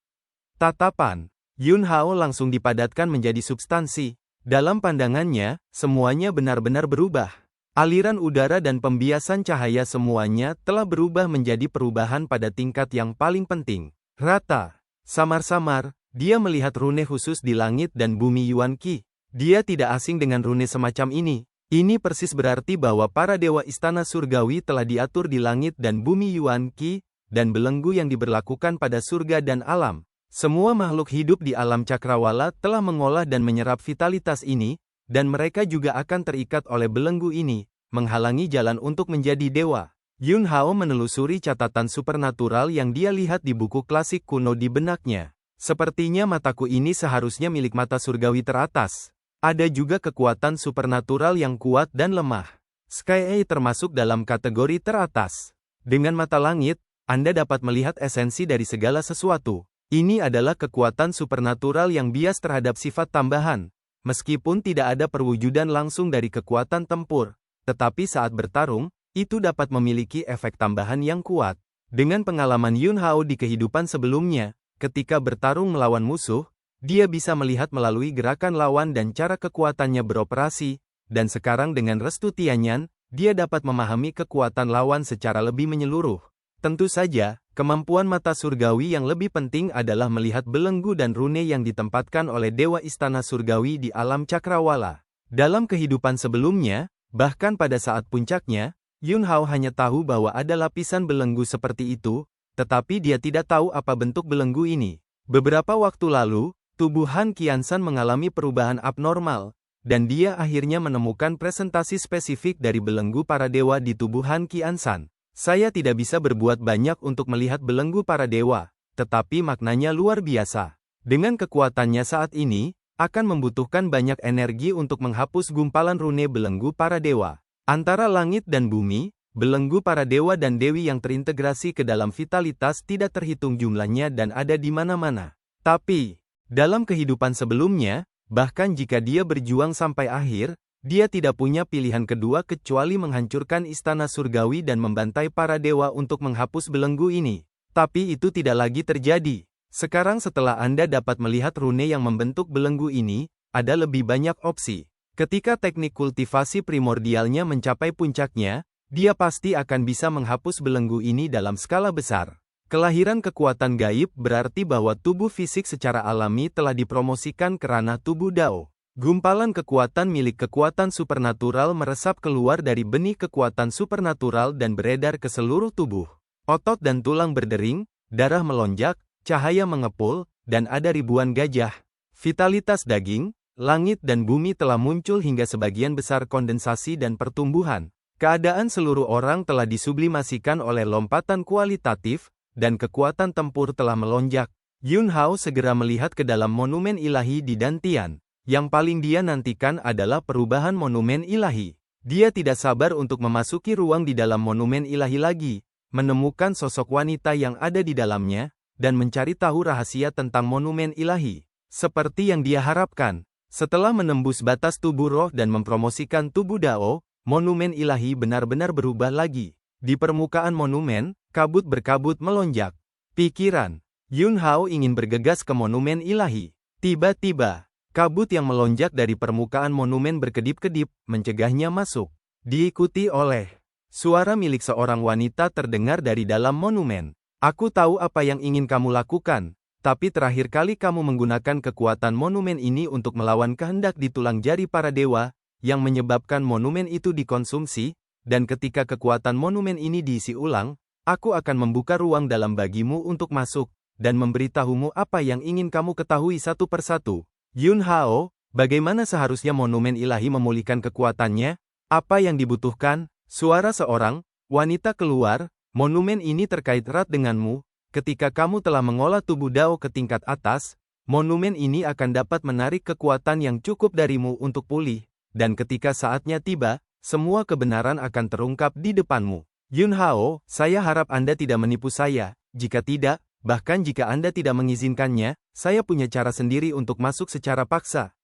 Tatapan Yunhao langsung dipadatkan menjadi substansi. Dalam pandangannya, semuanya benar-benar berubah. Aliran udara dan pembiasan cahaya semuanya telah berubah menjadi perubahan pada tingkat yang paling penting. Rata. Samar-samar, dia melihat rune khusus di langit dan bumi Yuan Qi. Dia tidak asing dengan rune semacam ini. Ini persis berarti bahwa para dewa istana surgawi telah diatur di langit dan bumi Yuan Qi, dan belenggu yang diberlakukan pada surga dan alam. Semua makhluk hidup di alam cakrawala telah mengolah dan menyerap vitalitas ini, dan mereka juga akan terikat oleh belenggu ini, menghalangi jalan untuk menjadi dewa. Yun Hao menelusuri catatan supernatural yang dia lihat di buku klasik kuno di benaknya. Sepertinya mataku ini seharusnya milik mata surgawi teratas. Ada juga kekuatan supernatural yang kuat dan lemah. Sky Eye termasuk dalam kategori teratas. Dengan mata langit, Anda dapat melihat esensi dari segala sesuatu. Ini adalah kekuatan supernatural yang bias terhadap sifat tambahan. Meskipun tidak ada perwujudan langsung dari kekuatan tempur, tetapi saat bertarung, itu dapat memiliki efek tambahan yang kuat. Dengan pengalaman Yun Hao di kehidupan sebelumnya, ketika bertarung melawan musuh, dia bisa melihat melalui gerakan lawan dan cara kekuatannya beroperasi, dan sekarang dengan restu Tianyan, dia dapat memahami kekuatan lawan secara lebih menyeluruh. Tentu saja, kemampuan mata surgawi yang lebih penting adalah melihat belenggu dan rune yang ditempatkan oleh Dewa Istana Surgawi di alam cakrawala. Dalam kehidupan sebelumnya, bahkan pada saat puncaknya, Yun Hao hanya tahu bahwa ada lapisan belenggu seperti itu, tetapi dia tidak tahu apa bentuk belenggu ini. Beberapa waktu lalu, tubuh Han Qiansan mengalami perubahan abnormal, dan dia akhirnya menemukan presentasi spesifik dari belenggu para dewa di tubuh Han Qiansan. Saya tidak bisa berbuat banyak untuk melihat belenggu para dewa, tetapi maknanya luar biasa. Dengan kekuatannya saat ini, akan membutuhkan banyak energi untuk menghapus gumpalan rune belenggu para dewa. Antara langit dan bumi, belenggu para dewa dan dewi yang terintegrasi ke dalam vitalitas tidak terhitung jumlahnya dan ada di mana-mana. Tapi, dalam kehidupan sebelumnya, bahkan jika dia berjuang sampai akhir, dia tidak punya pilihan kedua kecuali menghancurkan istana surgawi dan membantai para dewa untuk menghapus belenggu ini. Tapi itu tidak lagi terjadi. Sekarang setelah Anda dapat melihat rune yang membentuk belenggu ini, ada lebih banyak opsi. Ketika teknik kultivasi primordialnya mencapai puncaknya, dia pasti akan bisa menghapus belenggu ini dalam skala besar. Kelahiran kekuatan gaib berarti bahwa tubuh fisik secara alami telah dipromosikan ke ranah tubuh Dao. Gumpalan kekuatan milik kekuatan supernatural meresap keluar dari benih kekuatan supernatural dan beredar ke seluruh tubuh. Otot dan tulang berdering, darah melonjak, cahaya mengepul, dan ada ribuan gajah. Vitalitas daging, langit dan bumi telah muncul hingga sebagian besar kondensasi dan pertumbuhan. Keadaan seluruh orang telah disublimasikan oleh lompatan kualitatif, dan kekuatan tempur telah melonjak. Yun Hao segera melihat ke dalam monumen ilahi di Dantian. Yang paling dia nantikan adalah perubahan monumen ilahi. Dia tidak sabar untuk memasuki ruang di dalam monumen ilahi lagi, menemukan sosok wanita yang ada di dalamnya, dan mencari tahu rahasia tentang monumen ilahi. Seperti yang dia harapkan, setelah menembus batas tubuh roh dan mempromosikan tubuh Dao, monumen ilahi benar-benar berubah lagi. Di permukaan monumen, kabut berkabut melonjak. Pikiran, Yun Hao ingin bergegas ke monumen ilahi. Tiba-tiba, kabut yang melonjak dari permukaan monumen berkedip-kedip, mencegahnya masuk. Diikuti oleh suara milik seorang wanita terdengar dari dalam monumen. Aku tahu apa yang ingin kamu lakukan, tapi terakhir kali kamu menggunakan kekuatan monumen ini untuk melawan kehendak di tulang jari para dewa, yang menyebabkan monumen itu dikonsumsi, dan ketika kekuatan monumen ini diisi ulang, aku akan membuka ruang dalam bagimu untuk masuk, dan memberitahumu apa yang ingin kamu ketahui satu persatu. Yun Hao, bagaimana seharusnya monumen ilahi memulihkan kekuatannya? Apa yang dibutuhkan? Suara seorang wanita keluar, monumen ini terkait erat denganmu. Ketika kamu telah mengolah tubuh Dao ke tingkat atas, monumen ini akan dapat menarik kekuatan yang cukup darimu untuk pulih, dan ketika saatnya tiba, semua kebenaran akan terungkap di depanmu. Yun Hao, saya harap Anda tidak menipu saya. Jika tidak, bahkan jika Anda tidak mengizinkannya, saya punya cara sendiri untuk masuk secara paksa.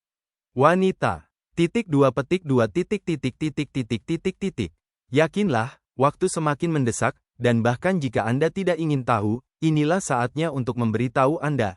Wanita. Yakinlah, waktu semakin mendesak, dan bahkan jika Anda tidak ingin tahu, inilah saatnya untuk memberitahu Anda.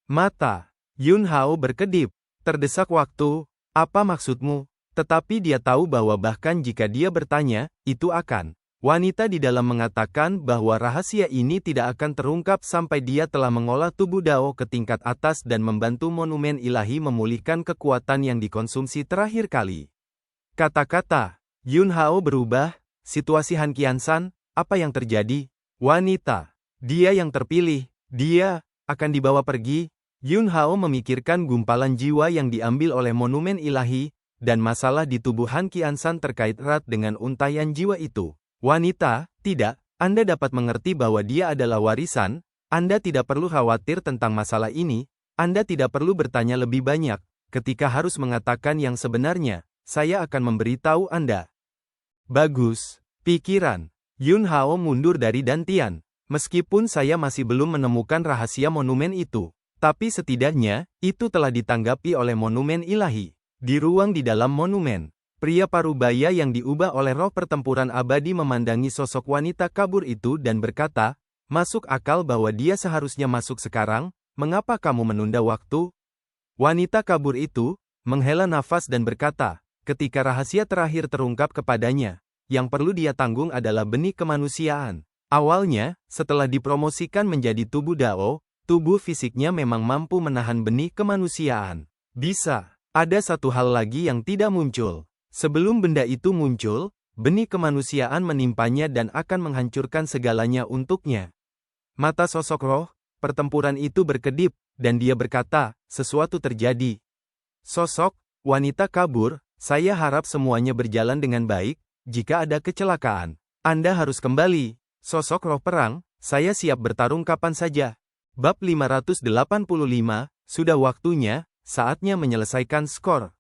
Mata Yun Hao berkedip. Terdesak waktu. Apa maksudmu? Tetapi dia tahu bahwa bahkan jika dia bertanya, itu akan. Wanita di dalam mengatakan bahwa rahasia ini tidak akan terungkap sampai dia telah mengolah tubuh Dao ke tingkat atas dan membantu monumen ilahi memulihkan kekuatan yang dikonsumsi terakhir kali. Kata-kata Yun Hao berubah. Situasi Han Qiansan, apa yang terjadi? Wanita. Dia yang terpilih. Dia akan dibawa pergi. Yun Hao memikirkan gumpalan jiwa yang diambil oleh monumen ilahi, dan masalah di tubuh Han Qiansan terkait erat dengan untaian jiwa itu. Wanita, tidak, Anda dapat mengerti bahwa dia adalah warisan, Anda tidak perlu khawatir tentang masalah ini, Anda tidak perlu bertanya lebih banyak, ketika harus mengatakan yang sebenarnya, saya akan memberitahu Anda. Bagus, pikiran. Yun Hao mundur dari Dantian. Meskipun saya masih belum menemukan rahasia monumen itu, tapi setidaknya, itu telah ditanggapi oleh monumen ilahi. Di ruang di dalam monumen, pria parubaya yang diubah oleh roh pertempuran abadi memandangi sosok wanita kabur itu dan berkata, masuk akal bahwa dia seharusnya masuk sekarang, mengapa kamu menunda waktu? Wanita kabur itu, menghela nafas dan berkata, ketika rahasia terakhir terungkap kepadanya, yang perlu dia tanggung adalah benih kemanusiaan. Awalnya, setelah dipromosikan menjadi tubuh Dao, tubuh fisiknya memang mampu menahan benih kemanusiaan. Bisa. Ada satu hal lagi yang tidak muncul. Sebelum benda itu muncul, benih kemanusiaan menimpanya dan akan menghancurkan segalanya untuknya. Mata sosok roh pertempuran itu berkedip, dan dia berkata, sesuatu terjadi. Sosok wanita kabur, saya harap semuanya berjalan dengan baik, jika ada kecelakaan, Anda harus kembali. Sosok roh perang, saya siap bertarung kapan saja. Bab 585, sudah waktunya, saatnya menyelesaikan skor.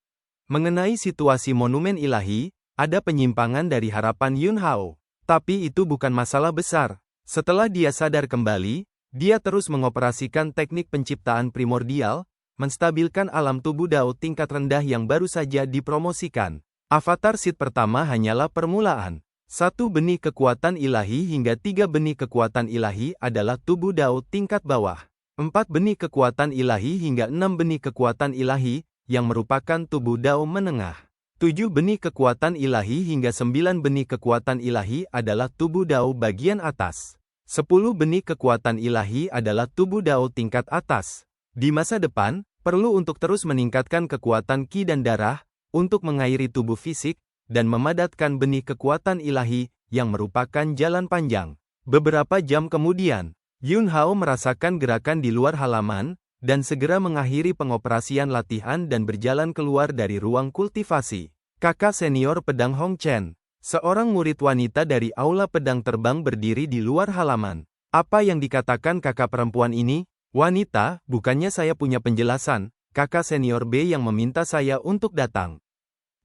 Mengenai situasi monumen ilahi, ada penyimpangan dari harapan Yun Hao. Tapi itu bukan masalah besar. Setelah dia sadar kembali, dia terus mengoperasikan teknik penciptaan primordial, menstabilkan alam tubuh Dao tingkat rendah yang baru saja dipromosikan. Avatar Seed pertama hanyalah permulaan. 1 benih kekuatan ilahi hingga 3 benih kekuatan ilahi adalah tubuh Dao tingkat bawah. 4 benih kekuatan ilahi hingga 6 benih kekuatan ilahi, yang merupakan tubuh Dao menengah. 7 benih kekuatan ilahi hingga 9 benih kekuatan ilahi adalah tubuh Dao bagian atas. 10 benih kekuatan ilahi adalah tubuh Dao tingkat atas. Di masa depan, perlu untuk terus meningkatkan kekuatan Qi dan darah, untuk mengairi tubuh fisik, dan memadatkan benih kekuatan ilahi, yang merupakan jalan panjang. Beberapa jam kemudian, Yun Hao merasakan gerakan di luar halaman, dan segera mengakhiri pengoperasian latihan dan berjalan keluar dari ruang kultivasi. Kakak senior pedang Hong Chen, seorang murid wanita dari aula pedang terbang berdiri di luar halaman. Apa yang dikatakan kakak perempuan ini? Wanita, bukannya saya punya penjelasan, kakak senior B yang meminta saya untuk datang.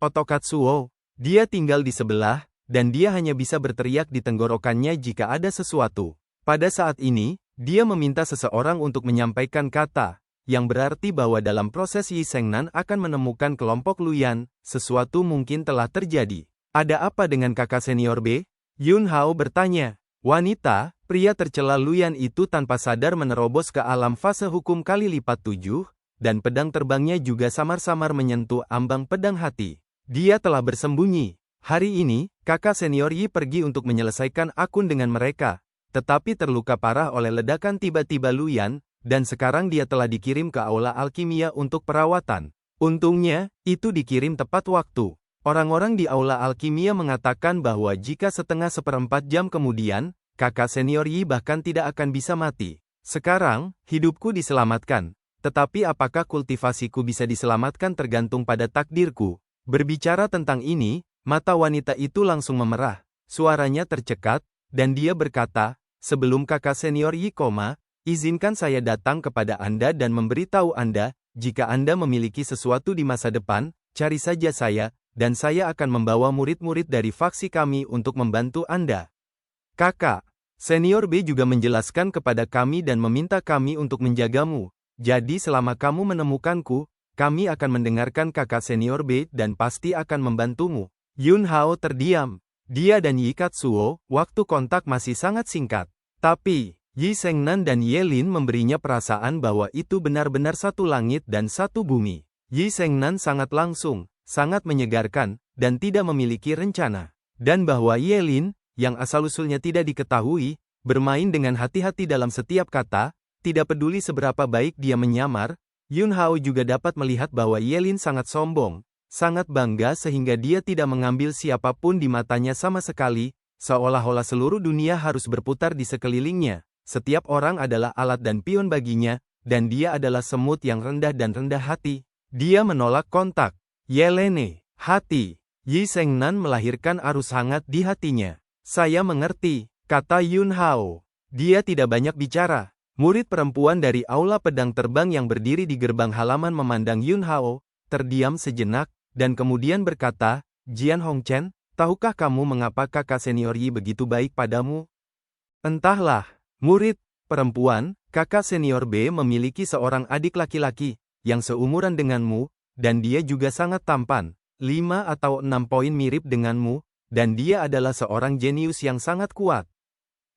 Otokatsuo, dia tinggal di sebelah, dan dia hanya bisa berteriak di tenggorokannya jika ada sesuatu. Pada saat ini, dia meminta seseorang untuk menyampaikan kata, yang berarti bahwa dalam proses Yi Sengnan akan menemukan kelompok Luyan, sesuatu mungkin telah terjadi. Ada apa dengan kakak senior B? Yun Hao bertanya. Wanita, pria tercela Luyan itu tanpa sadar menerobos ke alam fase hukum kali lipat 7, dan pedang terbangnya juga samar-samar menyentuh ambang pedang hati. Dia telah bersembunyi. Hari ini, kakak senior Yi pergi untuk menyelesaikan akun dengan mereka, tetapi terluka parah oleh ledakan tiba-tiba Luyan, dan sekarang dia telah dikirim ke aula alkimia untuk perawatan. Untungnya, itu dikirim tepat waktu. Orang-orang di aula alkimia mengatakan bahwa jika seperempat jam kemudian, kakak senior Yi bahkan tidak akan bisa mati. Sekarang, hidupku diselamatkan. Tetapi apakah kultivasiku bisa diselamatkan tergantung pada takdirku. Berbicara tentang ini, mata wanita itu langsung memerah. Suaranya tercekat, dan dia berkata, sebelum kakak senior Yi koma, izinkan saya datang kepada Anda dan memberitahu Anda, jika Anda memiliki sesuatu di masa depan, cari saja saya, dan saya akan membawa murid-murid dari faksi kami untuk membantu Anda. Kakak senior B juga menjelaskan kepada kami dan meminta kami untuk menjagamu. Jadi selama kamu menemukanku, kami akan mendengarkan kakak senior B dan pasti akan membantumu. Yun Hao terdiam. Dia dan Yi Katsuo, waktu kontak masih sangat singkat. Tapi, Yi Sengnan dan Ye Lin memberinya perasaan bahwa itu benar-benar satu langit dan satu bumi. Yi Sengnan sangat langsung. sangat menyegarkan, dan tidak memiliki rencana. Dan bahwa Yelin, yang asal-usulnya tidak diketahui, bermain dengan hati-hati dalam setiap kata, tidak peduli seberapa baik dia menyamar. Yun Hao juga dapat melihat bahwa Yelin sangat sombong, sangat bangga sehingga dia tidak mengambil siapapun di matanya sama sekali, seolah-olah seluruh dunia harus berputar di sekelilingnya. Setiap orang adalah alat dan pion baginya, dan dia adalah semut yang rendah dan rendah hati. Dia menolak kontak. Yelene, hati. Yi Sengnan melahirkan arus hangat di hatinya. Saya mengerti, kata Yun Hao. Dia tidak banyak bicara. Murid perempuan dari aula pedang terbang yang berdiri di gerbang halaman memandang Yun Hao, terdiam sejenak, dan kemudian berkata, Jian Hongchen, tahukah kamu mengapa kakak senior Yi begitu baik padamu? Entahlah, murid perempuan, kakak senior B memiliki seorang adik laki-laki, yang seumuran denganmu, dan dia juga sangat tampan, 5 atau 6 poin mirip denganmu, dan dia adalah seorang jenius yang sangat kuat.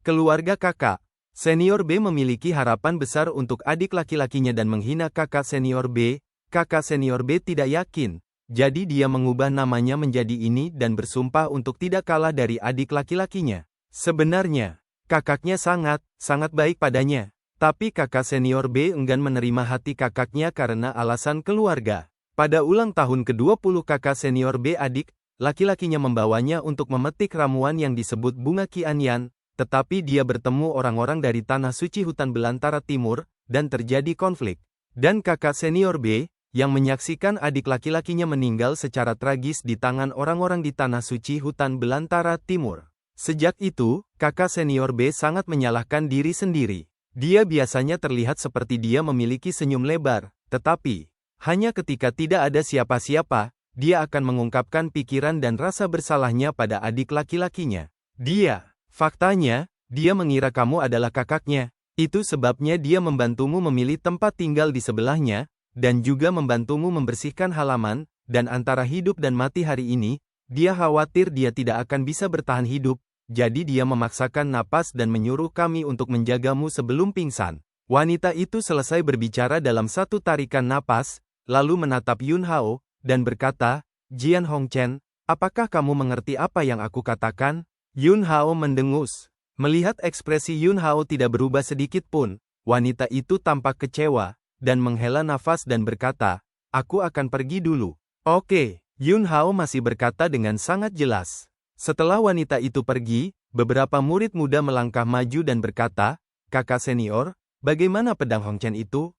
Keluarga kakak senior B memiliki harapan besar untuk adik laki-lakinya dan menghina kakak senior B. Kakak senior B tidak yakin, jadi dia mengubah namanya menjadi ini dan bersumpah untuk tidak kalah dari adik laki-lakinya. Sebenarnya, kakaknya sangat baik padanya. Tapi kakak senior B enggan menerima hati kakaknya karena alasan keluarga. Pada ulang tahun ke-20 kakak senior B adik, laki-lakinya membawanya untuk memetik ramuan yang disebut bunga Qianyan, tetapi dia bertemu orang-orang dari Tanah Suci Hutan Belantara Timur, dan terjadi konflik. Dan kakak senior B, yang menyaksikan adik laki-lakinya meninggal secara tragis di tangan orang-orang di Tanah Suci Hutan Belantara Timur. Sejak itu, kakak senior B sangat menyalahkan diri sendiri. Dia biasanya terlihat seperti dia memiliki senyum lebar, tetapi hanya ketika tidak ada siapa-siapa, dia akan mengungkapkan pikiran dan rasa bersalahnya pada adik laki-lakinya. Faktanya, dia mengira kamu adalah kakaknya. Itu sebabnya dia membantumu memilih tempat tinggal di sebelahnya, dan juga membantumu membersihkan halaman, dan antara hidup dan mati hari ini, dia khawatir dia tidak akan bisa bertahan hidup, jadi dia memaksakan napas dan menyuruh kami untuk menjagamu sebelum pingsan. Wanita itu selesai berbicara dalam satu tarikan napas, lalu menatap Yun Hao, dan berkata, Jian Hongchen, apakah kamu mengerti apa yang aku katakan? Yun Hao mendengus. Melihat ekspresi Yun Hao tidak berubah sedikit pun, wanita itu tampak kecewa, dan menghela nafas dan berkata, aku akan pergi dulu. Oke, Yun Hao masih berkata dengan sangat jelas. Setelah wanita itu pergi, beberapa murid muda melangkah maju dan berkata, kakak senior, bagaimana pedang Hongchen itu?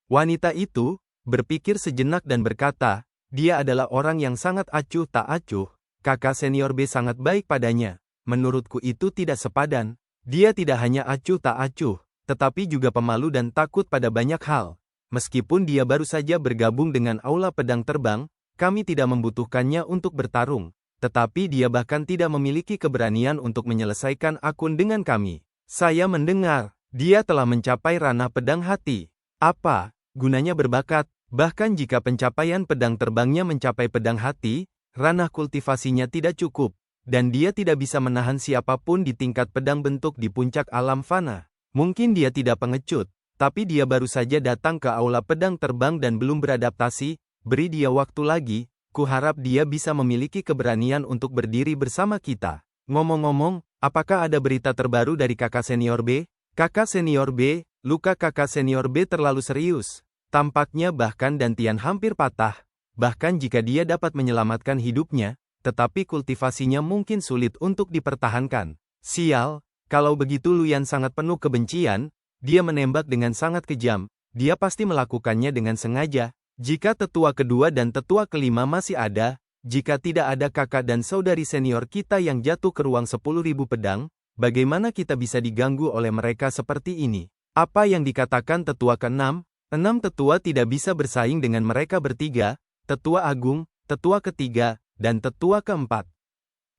Wanita itu berpikir sejenak dan berkata, dia adalah orang yang sangat acuh tak acuh, kakak senior B sangat baik padanya. Menurutku itu tidak sepadan. Dia tidak hanya acuh tak acuh, tetapi juga pemalu dan takut pada banyak hal. Meskipun dia baru saja bergabung dengan aula pedang terbang, kami tidak membutuhkannya untuk bertarung. Tetapi dia bahkan tidak memiliki keberanian untuk menyelesaikan akun dengan kami. Saya mendengar, dia telah mencapai ranah pedang hati. Apa gunanya berbakat? Bahkan jika pencapaian pedang terbangnya mencapai pedang hati, ranah kultivasinya tidak cukup. Dan dia tidak bisa menahan siapapun di tingkat pedang bentuk di puncak alam fana. Mungkin dia tidak pengecut, tapi dia baru saja datang ke aula pedang terbang dan belum beradaptasi. Beri dia waktu lagi, kuharap dia bisa memiliki keberanian untuk berdiri bersama kita. Ngomong-ngomong, apakah ada berita terbaru dari kakak senior B? Kakak senior B, luka kakak senior B terlalu serius. Tampaknya bahkan dantian hampir patah. Bahkan jika dia dapat menyelamatkan hidupnya, tetapi kultivasinya mungkin sulit untuk dipertahankan. Sial, kalau begitu Luyan sangat penuh kebencian, dia menembak dengan sangat kejam, dia pasti melakukannya dengan sengaja. Jika tetua kedua dan tetua kelima masih ada, jika tidak ada kakak dan saudari senior kita yang jatuh ke ruang 10.000 pedang, bagaimana kita bisa diganggu oleh mereka seperti ini? Apa yang dikatakan tetua ke-6? 6 tetua tidak bisa bersaing dengan mereka bertiga, tetua agung, tetua ketiga, dan tetua keempat.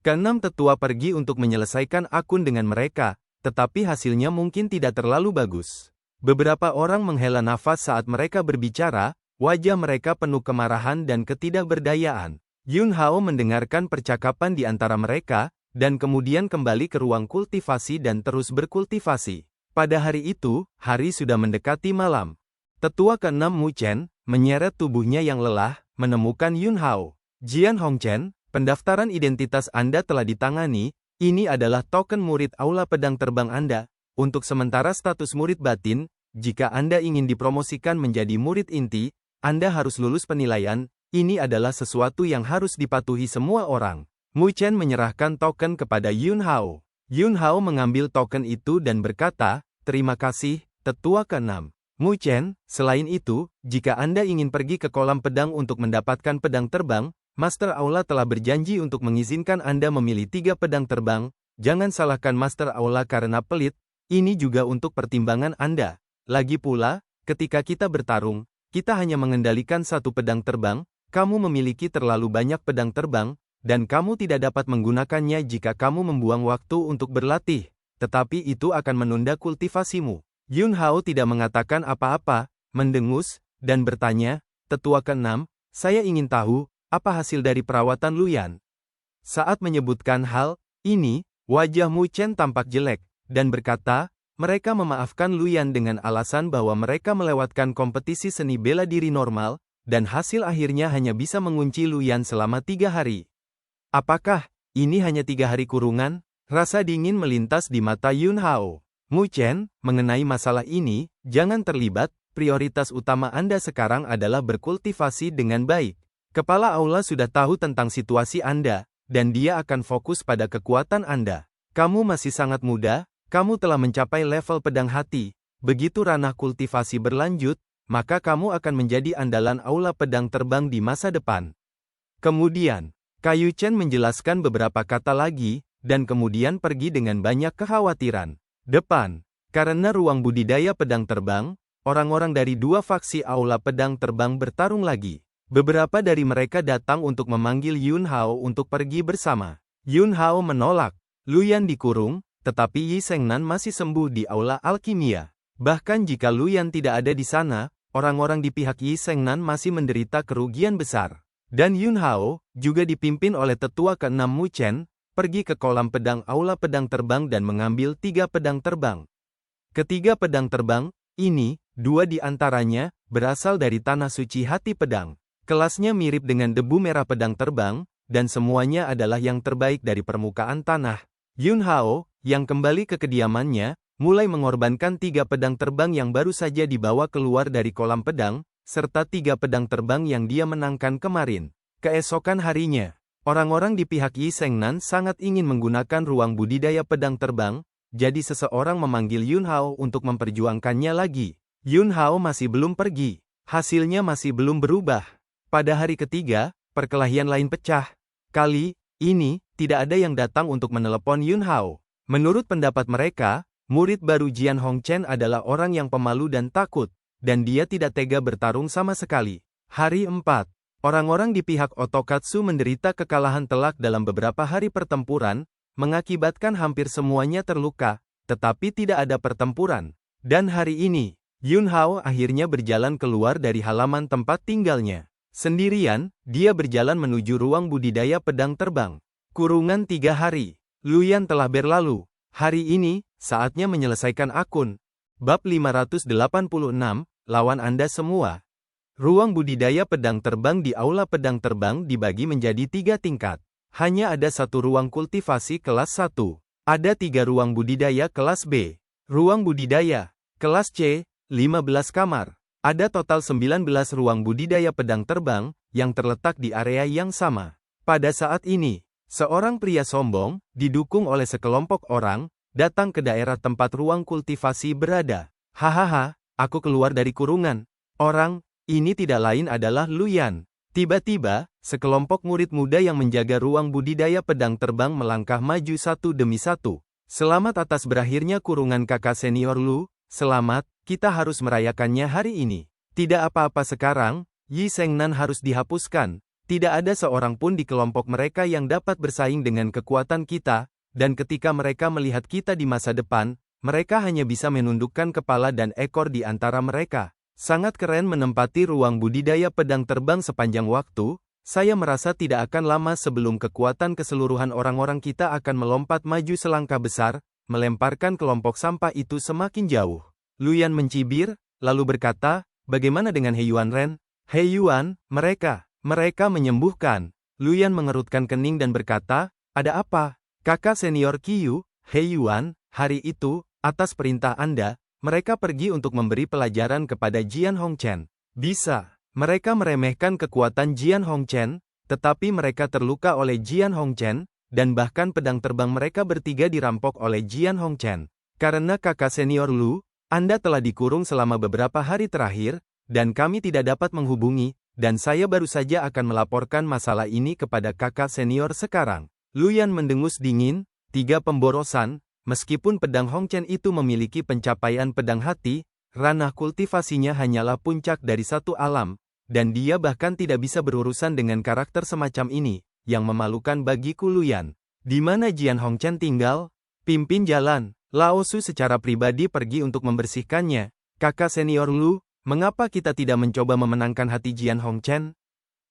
Ke-6 tetua pergi untuk menyelesaikan akun dengan mereka, tetapi hasilnya mungkin tidak terlalu bagus. Beberapa orang menghela nafas saat mereka berbicara, wajah mereka penuh kemarahan dan ketidakberdayaan. Yun Hao mendengarkan percakapan di antara mereka, dan kemudian kembali ke ruang kultivasi dan terus berkultivasi. Pada hari itu, hari sudah mendekati malam. Tetua ke-6 Mu Chen, menyeret tubuhnya yang lelah, menemukan Yun Hao. Jian Hongchen, pendaftaran identitas Anda telah ditangani, ini adalah token murid Aula Pedang Terbang Anda. Untuk sementara status murid batin, jika Anda ingin dipromosikan menjadi murid inti, Anda harus lulus penilaian, ini adalah sesuatu yang harus dipatuhi semua orang. Mu Chen menyerahkan token kepada Yun Hao. Yun Hao mengambil token itu dan berkata, terima kasih, tetua ke-6. Mu Chen, selain itu, jika Anda ingin pergi ke kolam pedang untuk mendapatkan pedang terbang, Master Aula telah berjanji untuk mengizinkan Anda memilih 3 pedang terbang. Jangan salahkan Master Aula karena pelit, ini juga untuk pertimbangan Anda. Lagi pula, ketika kita bertarung, kita hanya mengendalikan 1 pedang terbang, kamu memiliki terlalu banyak pedang terbang, dan kamu tidak dapat menggunakannya jika kamu membuang waktu untuk berlatih, tetapi itu akan menunda kultivasimu. Yun Hao tidak mengatakan apa-apa, mendengus, dan bertanya, tetua ke-6, saya ingin tahu, apa hasil dari perawatan Luyan? Saat menyebutkan hal ini, wajah Mu Chen tampak jelek, dan berkata, mereka memaafkan Luyan dengan alasan bahwa mereka melewatkan kompetisi seni bela diri normal, dan hasil akhirnya hanya bisa mengunci Luyan selama 3 hari. Apakah ini hanya 3 hari kurungan? Rasa dingin melintas di mata Yun Hao. Mu Chen, mengenai masalah ini, jangan terlibat, prioritas utama Anda sekarang adalah berkultivasi dengan baik. Kepala Aula sudah tahu tentang situasi Anda, dan dia akan fokus pada kekuatan Anda. Kamu masih sangat muda, kamu telah mencapai level pedang hati. Begitu ranah kultivasi berlanjut, maka kamu akan menjadi andalan Aula Pedang Terbang di masa depan. Kemudian, Kayu Chen menjelaskan beberapa kata lagi, dan kemudian pergi dengan banyak kekhawatiran. Depan, karena ruang budidaya pedang terbang, orang-orang dari 2 faksi Aula Pedang Terbang bertarung lagi. Beberapa dari mereka datang untuk memanggil Yun Hao untuk pergi bersama. Yun Hao menolak. Luyan dikurung, tetapi Yi Shengnan masih sembuh di Aula Alkimia. Bahkan jika Luyan tidak ada di sana, orang-orang di pihak Yi Shengnan masih menderita kerugian besar. Dan Yun Hao, juga dipimpin oleh tetua ke-6 Mu Chen, pergi ke kolam pedang Aula Pedang Terbang dan mengambil 3 pedang terbang. Ketiga pedang terbang ini, 2 di antaranya, berasal dari Tanah Suci Hati Pedang. Kelasnya mirip dengan debu merah pedang terbang, dan semuanya adalah yang terbaik dari permukaan tanah. Yun Hao, yang kembali ke kediamannya, mulai mengorbankan 3 pedang terbang yang baru saja dibawa keluar dari kolam pedang, serta 3 pedang terbang yang dia menangkan kemarin. Keesokan harinya, orang-orang di pihak Yi Shengnan sangat ingin menggunakan ruang budidaya pedang terbang, jadi seseorang memanggil Yun Hao untuk memperjuangkannya lagi. Yun Hao masih belum pergi, hasilnya masih belum berubah. Pada hari ketiga, perkelahian lain pecah. Kali ini, tidak ada yang datang untuk menelepon Yun Hao. Menurut pendapat mereka, murid baru Jian Hongchen adalah orang yang pemalu dan takut, dan dia tidak tega bertarung sama sekali. Hari 4, orang-orang di pihak Otokatsu menderita kekalahan telak dalam beberapa hari pertempuran, mengakibatkan hampir semuanya terluka, tetapi tidak ada pertempuran. Dan hari ini, Yun Hao akhirnya berjalan keluar dari halaman tempat tinggalnya. Sendirian, dia berjalan menuju ruang budidaya pedang terbang. Kurungan 3 hari. Luyan telah berlalu. Hari ini, saatnya menyelesaikan akun. Bab 586, lawan Anda semua. Ruang budidaya pedang terbang di Aula Pedang Terbang dibagi menjadi 3 tingkat. Hanya ada 1 ruang kultivasi kelas 1. Ada 3 ruang budidaya kelas B. Ruang budidaya kelas C, 15 kamar. Ada total 19 ruang budidaya pedang terbang, yang terletak di area yang sama. Pada saat ini, seorang pria sombong, didukung oleh sekelompok orang, datang ke daerah tempat ruang kultivasi berada. Hahaha, aku keluar dari kurungan. Orang ini tidak lain adalah Luyan. Tiba-tiba, sekelompok murid muda yang menjaga ruang budidaya pedang terbang melangkah maju satu demi satu. Selamat atas berakhirnya kurungan kakak senior Lu, selamat, kita harus merayakannya hari ini. Tidak apa-apa sekarang, Yi Shengnan harus dihapuskan. Tidak ada seorang pun di kelompok mereka yang dapat bersaing dengan kekuatan kita, dan ketika mereka melihat kita di masa depan, mereka hanya bisa menundukkan kepala dan ekor di antara mereka. Sangat keren menempati ruang budidaya pedang terbang sepanjang waktu, saya merasa tidak akan lama sebelum kekuatan keseluruhan orang-orang kita akan melompat maju selangkah besar, melemparkan kelompok sampah itu semakin jauh. Luyan mencibir, lalu berkata, bagaimana dengan He Yuan Ren? He Yuan, mereka menyembuhkan. Luyan mengerutkan kening dan berkata, ada apa? Kakak senior Qiyu, He Yuan, hari itu, atas perintah Anda, mereka pergi untuk memberi pelajaran kepada Jian Hongchen. Bisa. Mereka meremehkan kekuatan Jian Hongchen, tetapi mereka terluka oleh Jian Hongchen, dan bahkan pedang terbang mereka bertiga dirampok oleh Jian Hongchen. Karena kakak senior Lu, Anda telah dikurung selama beberapa hari terakhir, dan kami tidak dapat menghubungi, dan saya baru saja akan melaporkan masalah ini kepada kakak senior sekarang. Luyan mendengus dingin, 3 pemborosan, meskipun pedang Hongchen itu memiliki pencapaian pedang hati, ranah kultivasinya hanyalah puncak dari satu alam, dan dia bahkan tidak bisa berurusan dengan karakter semacam ini, yang memalukan bagiku Luyan. Di mana Jian Hongchen tinggal? Pimpin jalan. Lao Su secara pribadi pergi untuk membersihkannya. Kakak senior Lu, mengapa kita tidak mencoba memenangkan hati Jian Hongchen?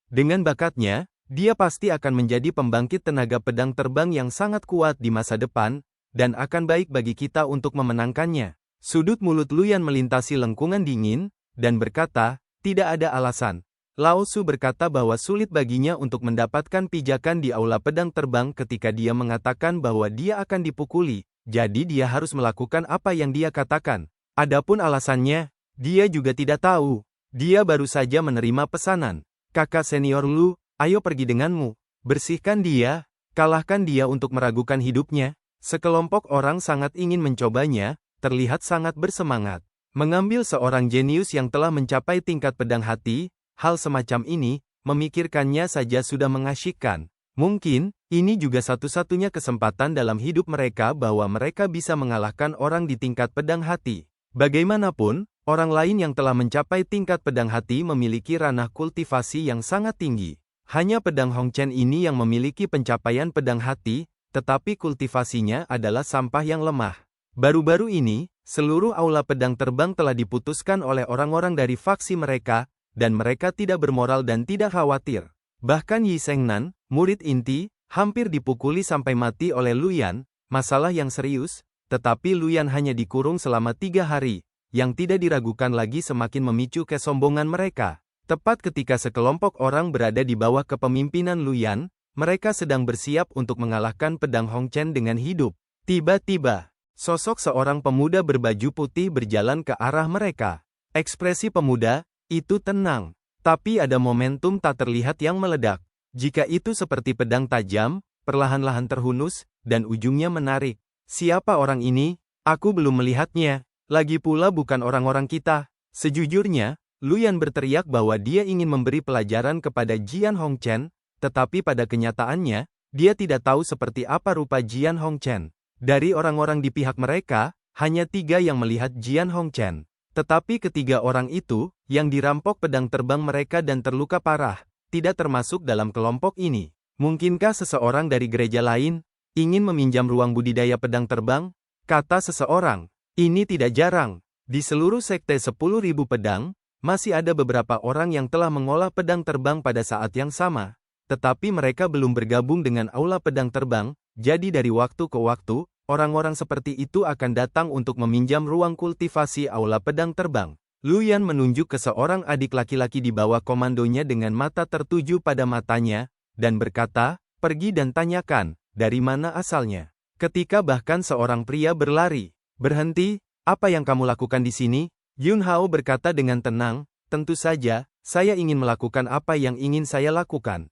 Dengan bakatnya, dia pasti akan menjadi pembangkit tenaga pedang terbang yang sangat kuat di masa depan, dan akan baik bagi kita untuk memenangkannya. Sudut mulut Luyan melintasi lengkungan dingin, dan berkata, tidak ada alasan. Lao Su berkata bahwa sulit baginya untuk mendapatkan pijakan di aula pedang terbang ketika dia mengatakan bahwa dia akan dipukuli, jadi dia harus melakukan apa yang dia katakan. Adapun alasannya, dia juga tidak tahu. Dia baru saja menerima pesanan. Kakak senior Lu, ayo pergi denganmu. Bersihkan dia, kalahkan dia untuk meragukan hidupnya. Sekelompok orang sangat ingin mencobanya, terlihat sangat bersemangat. Mengambil seorang jenius yang telah mencapai tingkat pedang hati, hal semacam ini, memikirkannya saja sudah mengasyikkan. Mungkin, ini juga satu-satunya kesempatan dalam hidup mereka bahwa mereka bisa mengalahkan orang di tingkat pedang hati. Bagaimanapun, orang lain yang telah mencapai tingkat pedang hati memiliki ranah kultivasi yang sangat tinggi. Hanya pedang Hongchen ini yang memiliki pencapaian pedang hati, tetapi kultivasinya adalah sampah yang lemah. Baru-baru ini, seluruh aula pedang terbang telah diputuskan oleh orang-orang dari faksi mereka, dan mereka tidak bermoral dan tidak khawatir. Bahkan Yi Shengnan, murid inti, hampir dipukuli sampai mati oleh Luyan, masalah yang serius, tetapi Luyan hanya dikurung selama 3 hari, yang tidak diragukan lagi semakin memicu kesombongan mereka. Tepat ketika sekelompok orang berada di bawah kepemimpinan Luyan, mereka sedang bersiap untuk mengalahkan pedang Hongchen dengan hidup. Tiba-tiba, sosok seorang pemuda berbaju putih berjalan ke arah mereka. Ekspresi pemuda itu tenang, tapi ada momentum tak terlihat yang meledak. Jika itu seperti pedang tajam, perlahan-lahan terhunus, dan ujungnya menarik. Siapa orang ini? Aku belum melihatnya. Lagi pula bukan orang-orang kita. Sejujurnya, Luyan berteriak bahwa dia ingin memberi pelajaran kepada Jian Hongchen, tetapi pada kenyataannya, dia tidak tahu seperti apa rupa Jian Hongchen. Dari orang-orang di pihak mereka, hanya 3 yang melihat Jian Hongchen. Tetapi ketiga orang itu, yang dirampok pedang terbang mereka dan terluka parah, tidak termasuk dalam kelompok ini. Mungkinkah seseorang dari gereja lain ingin meminjam ruang budidaya pedang terbang? Kata seseorang. Ini tidak jarang. Di seluruh sekte 10.000 pedang, masih ada beberapa orang yang telah mengolah pedang terbang pada saat yang sama. Tetapi mereka belum bergabung dengan aula pedang terbang, jadi dari waktu ke waktu, orang-orang seperti itu akan datang untuk meminjam ruang kultivasi aula pedang terbang. Luyan menunjuk ke seorang adik laki-laki di bawah komandonya dengan mata tertuju pada matanya, dan berkata, pergi dan tanyakan, dari mana asalnya. Ketika bahkan seorang pria berlari. Berhenti, apa yang kamu lakukan di sini? Yun Hao berkata dengan tenang, tentu saja, saya ingin melakukan apa yang ingin saya lakukan.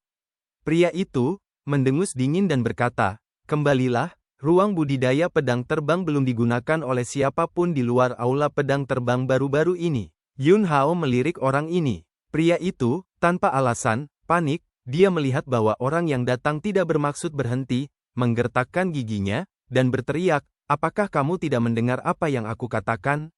Pria itu, mendengus dingin dan berkata, kembalilah, ruang budidaya pedang terbang belum digunakan oleh siapapun di luar aula pedang terbang baru-baru ini. Yun Hao melirik orang ini. Pria itu, tanpa alasan, panik, dia melihat bahwa orang yang datang tidak bermaksud berhenti, menggertakkan giginya, dan berteriak, apakah kamu tidak mendengar apa yang aku katakan?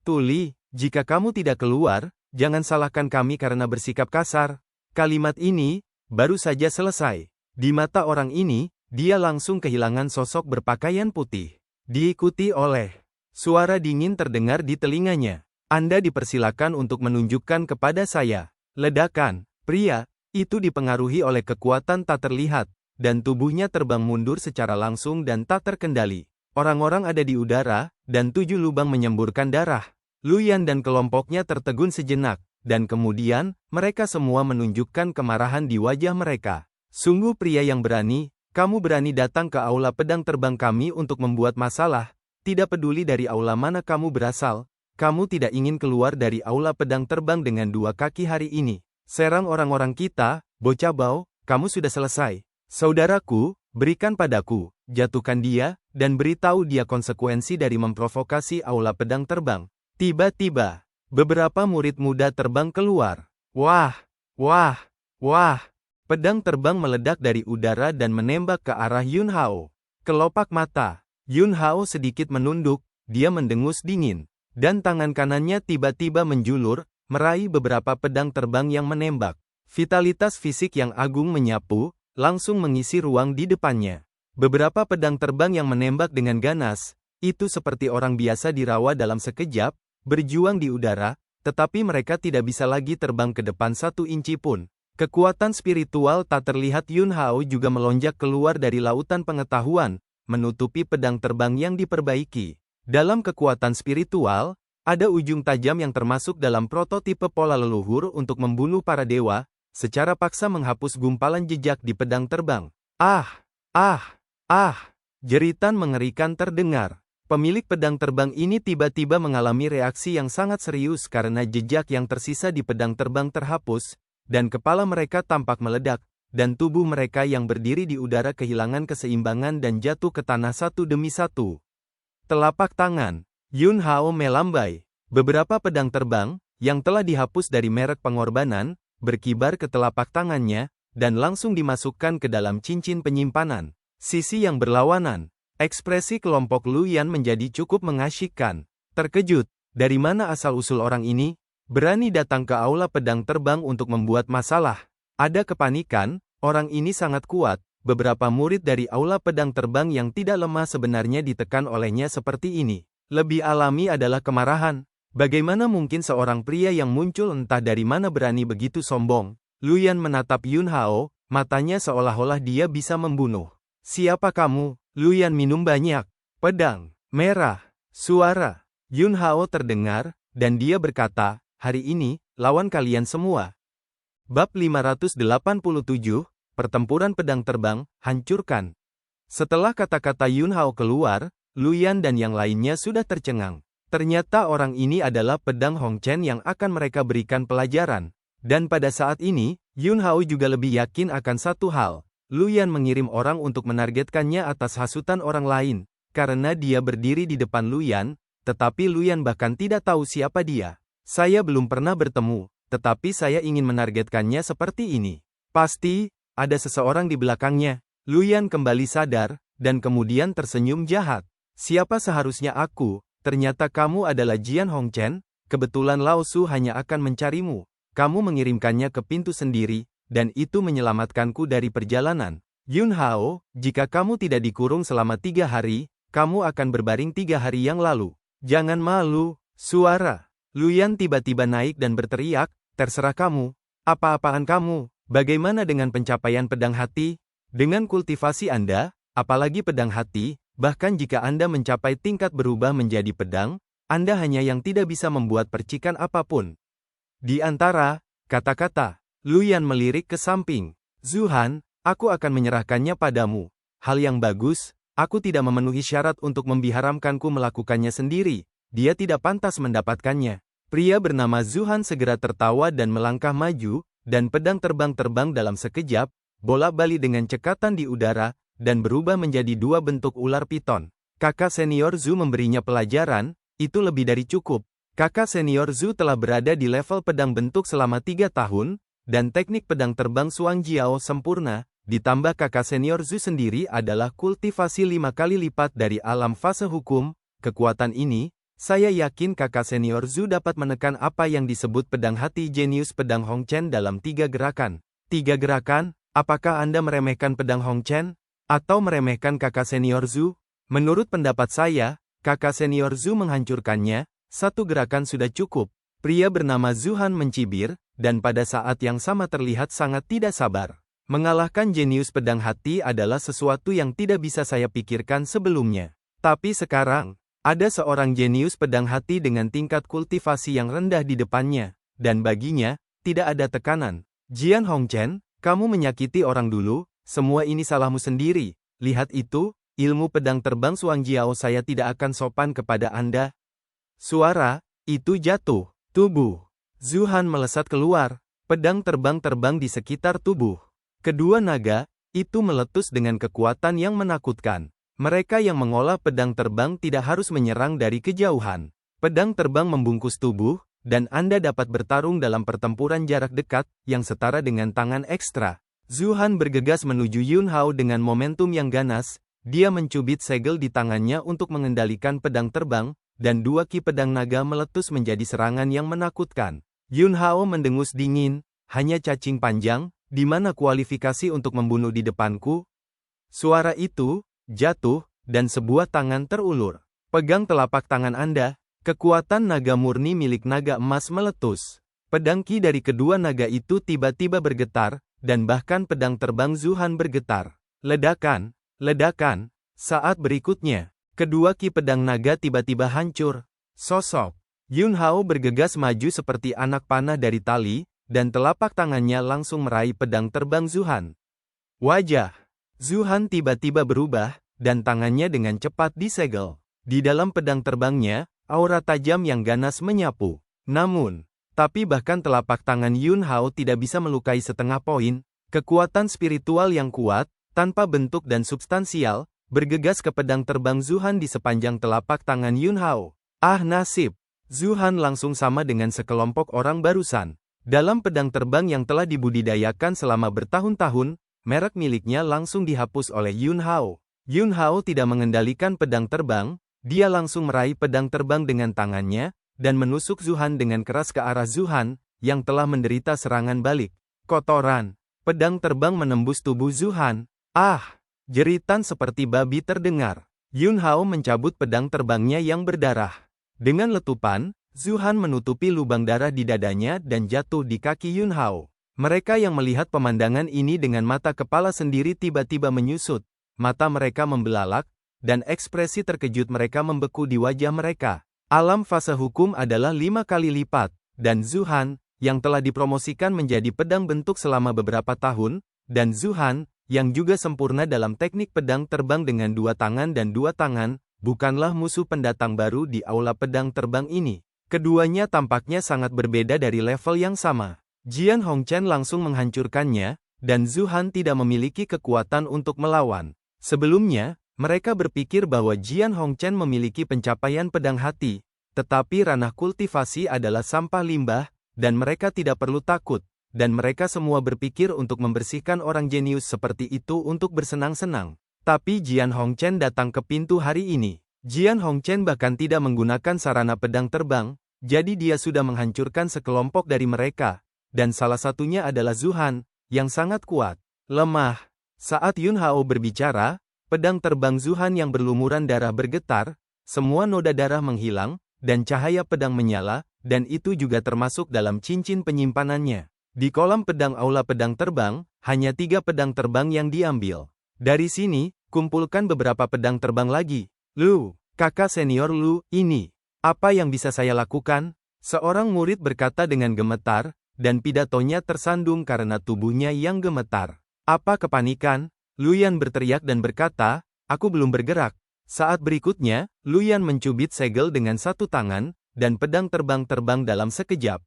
Tuli, jika kamu tidak keluar, jangan salahkan kami karena bersikap kasar. Kalimat ini, baru saja selesai. Di mata orang ini, dia langsung kehilangan sosok berpakaian putih. Diikuti oleh suara dingin terdengar di telinganya. Anda dipersilakan untuk menunjukkan kepada saya. Ledakan, pria, itu dipengaruhi oleh kekuatan tak terlihat, dan tubuhnya terbang mundur secara langsung dan tak terkendali. Orang-orang ada di udara, dan 7 lubang menyemburkan darah. Luyan dan kelompoknya tertegun sejenak, dan kemudian, mereka semua menunjukkan kemarahan di wajah mereka. Sungguh pria yang berani, kamu berani datang ke aula pedang terbang kami untuk membuat masalah, tidak peduli dari aula mana kamu berasal, kamu tidak ingin keluar dari aula pedang terbang dengan dua kaki hari ini. Serang orang-orang kita, bocah bau, kamu sudah selesai. Saudaraku, berikan padaku, jatuhkan dia, dan beritahu dia konsekuensi dari memprovokasi aula pedang terbang. Tiba-tiba, beberapa murid muda terbang keluar. Wah, wah, wah. Pedang terbang meledak dari udara dan menembak ke arah Yun Hao. Kelopak mata, Yun Hao sedikit menunduk, dia mendengus dingin. Dan tangan kanannya tiba-tiba menjulur, meraih beberapa pedang terbang yang menembak. Vitalitas fisik yang agung menyapu, langsung mengisi ruang di depannya. Beberapa pedang terbang yang menembak dengan ganas, itu seperti orang biasa dirawa dalam sekejap, berjuang di udara, tetapi mereka tidak bisa lagi terbang ke depan 1 inci pun. Kekuatan spiritual tak terlihat Yun Hao juga melonjak keluar dari lautan pengetahuan, menutupi pedang terbang yang diperbaiki. Dalam kekuatan spiritual, ada ujung tajam yang termasuk dalam prototipe pola leluhur untuk membunuh para dewa, secara paksa menghapus gumpalan jejak di pedang terbang. Ah! Ah! Ah! Jeritan mengerikan terdengar. Pemilik pedang terbang ini tiba-tiba mengalami reaksi yang sangat serius karena jejak yang tersisa di pedang terbang terhapus, dan kepala mereka tampak meledak, dan tubuh mereka yang berdiri di udara kehilangan keseimbangan dan jatuh ke tanah satu demi satu. Telapak tangan, Yun Hao melambai. Beberapa pedang terbang, yang telah dihapus dari merek pengorbanan, berkibar ke telapak tangannya, dan langsung dimasukkan ke dalam cincin penyimpanan. Sisi yang berlawanan, ekspresi kelompok Lu Yan menjadi cukup mengasyikkan. Terkejut, dari mana asal-usul orang ini? Berani datang ke aula pedang terbang untuk membuat masalah. Ada kepanikan, orang ini sangat kuat. Beberapa murid dari aula pedang terbang yang tidak lemah sebenarnya ditekan olehnya seperti ini. Lebih alami adalah kemarahan. Bagaimana mungkin seorang pria yang muncul entah dari mana berani begitu sombong? Lu Yan menatap Yun Hao, matanya seolah-olah dia bisa membunuh. Siapa kamu? Lu Yan minum banyak. Pedang merah. Suara Yun Hao terdengar, dan dia berkata, hari ini, lawan kalian semua. Bab 587, Pertempuran Pedang Terbang, hancurkan. Setelah kata-kata Yun Hao keluar, Lu Yan dan yang lainnya sudah tercengang. Ternyata orang ini adalah pedang Hong Chen yang akan mereka berikan pelajaran. Dan pada saat ini, Yun Hao juga lebih yakin akan satu hal. Lu Yan mengirim orang untuk menargetkannya atas hasutan orang lain, karena dia berdiri di depan Lu Yan, tetapi Lu Yan bahkan tidak tahu siapa dia. Saya belum pernah bertemu, tetapi saya ingin menargetkannya seperti ini. Pasti, ada seseorang di belakangnya. Lu Yan kembali sadar, dan kemudian tersenyum jahat. Siapa seharusnya aku? Ternyata kamu adalah Jian Hongchen, kebetulan Lao Su hanya akan mencarimu. Kamu mengirimkannya ke pintu sendiri, dan itu menyelamatkanku dari perjalanan. Yun Hao, jika kamu tidak dikurung selama 3 hari, kamu akan berbaring 3 hari yang lalu. Jangan malu, suara Lu Yan tiba-tiba naik dan berteriak, terserah kamu. Apa-apaan kamu? Bagaimana dengan pencapaian pedang hati? Dengan kultivasi Anda, apalagi pedang hati, bahkan jika Anda mencapai tingkat berubah menjadi pedang, Anda hanya yang tidak bisa membuat percikan apapun. Di antara kata-kata, Lu Yan melirik ke samping. Zuhan, aku akan menyerahkannya padamu. Hal yang bagus, aku tidak memenuhi syarat untuk membiharamkanku melakukannya sendiri. Dia tidak pantas mendapatkannya. Pria bernama Zuhan segera tertawa dan melangkah maju, dan pedang terbang dalam sekejap, bolak-balik dengan cekatan di udara, dan berubah menjadi 2 bentuk ular piton. Kakak senior Zhu memberinya pelajaran, itu lebih dari cukup. Kakak senior Zhu telah berada di level pedang bentuk selama 3 tahun, dan teknik pedang terbang Suang Jiao sempurna, ditambah kakak senior Zhu sendiri adalah kultivasi 5 kali lipat dari alam fase hukum. Kekuatan ini, saya yakin kakak senior Zhu dapat menekan apa yang disebut pedang hati jenius pedang Hong Chen dalam 3 gerakan. 3 gerakan? Apakah Anda meremehkan pedang Hong Chen? Atau meremehkan kakak senior Zhu? Menurut pendapat saya, kakak senior Zhu menghancurkannya, 1 gerakan sudah cukup. Pria bernama Zuhan mencibir, dan pada saat yang sama terlihat sangat tidak sabar. Mengalahkan jenius pedang hati adalah sesuatu yang tidak bisa saya pikirkan sebelumnya. Tapi sekarang, ada seorang jenius pedang hati dengan tingkat kultivasi yang rendah di depannya, dan baginya, tidak ada tekanan. Jian Hongchen, Kamu menyakiti orang dulu, semua ini salahmu sendiri. Lihat itu, ilmu pedang terbang Suang Jiao, saya tidak akan sopan kepada Anda. Suara itu jatuh. Tubuh Zhu Han melesat keluar. Pedang terbang di sekitar tubuh kedua naga itu meletus dengan kekuatan yang menakutkan. Mereka yang mengolah pedang terbang tidak harus menyerang dari kejauhan. Pedang terbang membungkus tubuh, dan Anda dapat bertarung dalam pertempuran jarak dekat, yang setara dengan tangan ekstra. Zhu Han bergegas menuju Yun Hao dengan momentum yang ganas, dia mencubit segel di tangannya untuk mengendalikan pedang terbang, dan dua ki pedang naga meletus menjadi serangan yang menakutkan. Yun Hao mendengus dingin, hanya cacing panjang, di mana kualifikasi untuk membunuh di depanku? Suara itu jatuh, dan sebuah tangan terulur. Pegang telapak tangan Anda. Kekuatan naga murni milik naga emas meletus. Pedang ki dari kedua naga itu tiba-tiba bergetar, dan bahkan pedang terbang Zhu Han bergetar. Ledakan, ledakan. Saat berikutnya, kedua ki pedang naga tiba-tiba hancur. Sosok Yun Hao bergegas maju seperti anak panah dari tali, dan telapak tangannya langsung meraih pedang terbang Zhu Han. Wajah Zhu Han tiba-tiba berubah, dan tangannya dengan cepat disegel. Di dalam pedang terbangnya, aura tajam yang ganas menyapu. Tapi bahkan telapak tangan Yun Hao tidak bisa melukai setengah poin. Kekuatan spiritual yang kuat, tanpa bentuk dan substansial, bergegas ke pedang terbang Zhu Han di sepanjang telapak tangan Yun Hao. Ah nasib! Zhu Han langsung sama dengan sekelompok orang barusan. Dalam pedang terbang yang telah dibudidayakan selama bertahun-tahun, merek miliknya langsung dihapus oleh Yun Hao. Yun Hao tidak mengendalikan pedang terbang, dia langsung meraih pedang terbang dengan tangannya, dan menusuk Zhu Han dengan keras ke arah Zhu Han, yang telah menderita serangan balik. Kotoran. Pedang terbang menembus tubuh Zhu Han. Ah! Jeritan seperti babi terdengar. Yun Hao mencabut pedang terbangnya yang berdarah. Dengan letupan, Zhu Han menutupi lubang darah di dadanya dan jatuh di kaki Yun Hao. Mereka yang melihat pemandangan ini dengan mata kepala sendiri tiba-tiba menyusut. Mata mereka membelalak, dan ekspresi terkejut mereka membeku di wajah mereka. Alam fase hukum adalah 5 kali lipat, dan Zhu Han, yang telah dipromosikan menjadi pedang bentuk selama beberapa tahun, dan Zhu Han, yang juga sempurna dalam teknik pedang terbang dengan 2 tangan dan 2 tangan, bukanlah musuh pendatang baru di aula pedang terbang ini. Keduanya tampaknya sangat berbeda dari level yang sama. Jian Hongchen langsung menghancurkannya, dan Zhu Han tidak memiliki kekuatan untuk melawan. Sebelumnya, mereka berpikir bahwa Jian Hongchen memiliki pencapaian pedang hati, tetapi ranah kultivasi adalah sampah limbah, dan mereka tidak perlu takut, dan mereka semua berpikir untuk membersihkan orang jenius seperti itu untuk bersenang-senang. Tapi Jian Hongchen datang ke pintu hari ini. Jian Hongchen bahkan tidak menggunakan sarana pedang terbang, jadi dia sudah menghancurkan sekelompok dari mereka, dan salah satunya adalah Zhu Han, yang sangat kuat. Lemah. Saat Yun Hao berbicara, pedang terbang Zhu Han yang berlumuran darah bergetar, semua noda darah menghilang, dan cahaya pedang menyala, dan itu juga termasuk dalam cincin penyimpanannya. Di kolam pedang aula pedang terbang, hanya 3 pedang terbang yang diambil. Dari sini, kumpulkan beberapa pedang terbang lagi. Lu, kakak senior Lu, ini. Apa yang bisa saya lakukan? Seorang murid berkata dengan gemetar, dan pidatonya tersandung karena tubuhnya yang gemetar. Apa kepanikan? Luyan berteriak dan berkata, aku belum bergerak. Saat berikutnya, Luyan mencubit segel dengan satu tangan, dan pedang terbang dalam sekejap.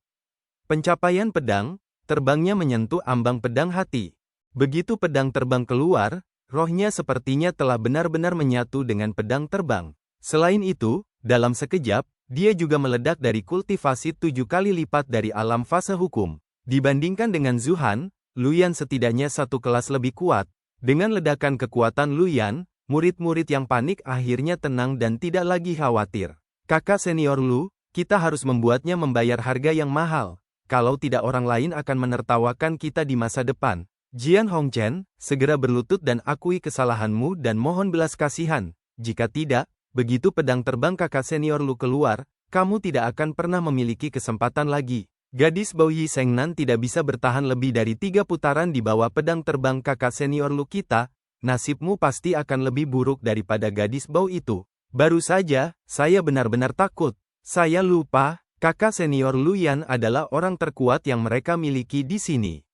Pencapaian pedang, terbangnya menyentuh ambang pedang hati. Begitu pedang terbang keluar, rohnya sepertinya telah benar-benar menyatu dengan pedang terbang. Selain itu, dalam sekejap, dia juga meledak dari kultivasi 7 kali lipat dari alam fase hukum. Dibandingkan dengan Zhu Han, Luyan setidaknya 1 kelas lebih kuat. Dengan ledakan kekuatan Luyan, murid-murid yang panik akhirnya tenang dan tidak lagi khawatir. Kakak senior Lu, kita harus membuatnya membayar harga yang mahal. Kalau tidak orang lain akan menertawakan kita di masa depan. Jian Hongchen, segera berlutut dan akui kesalahanmu dan mohon belas kasihan. Jika tidak, begitu pedang terbang kakak senior Lu keluar, kamu tidak akan pernah memiliki kesempatan lagi. Gadis Bao Yi Sengnan tidak bisa bertahan lebih dari 3 putaran di bawah pedang terbang kakak senior Lu kita, nasibmu pasti akan lebih buruk daripada gadis Bao itu. Baru saja, saya benar-benar takut. Saya lupa, kakak senior Luyan adalah orang terkuat yang mereka miliki di sini.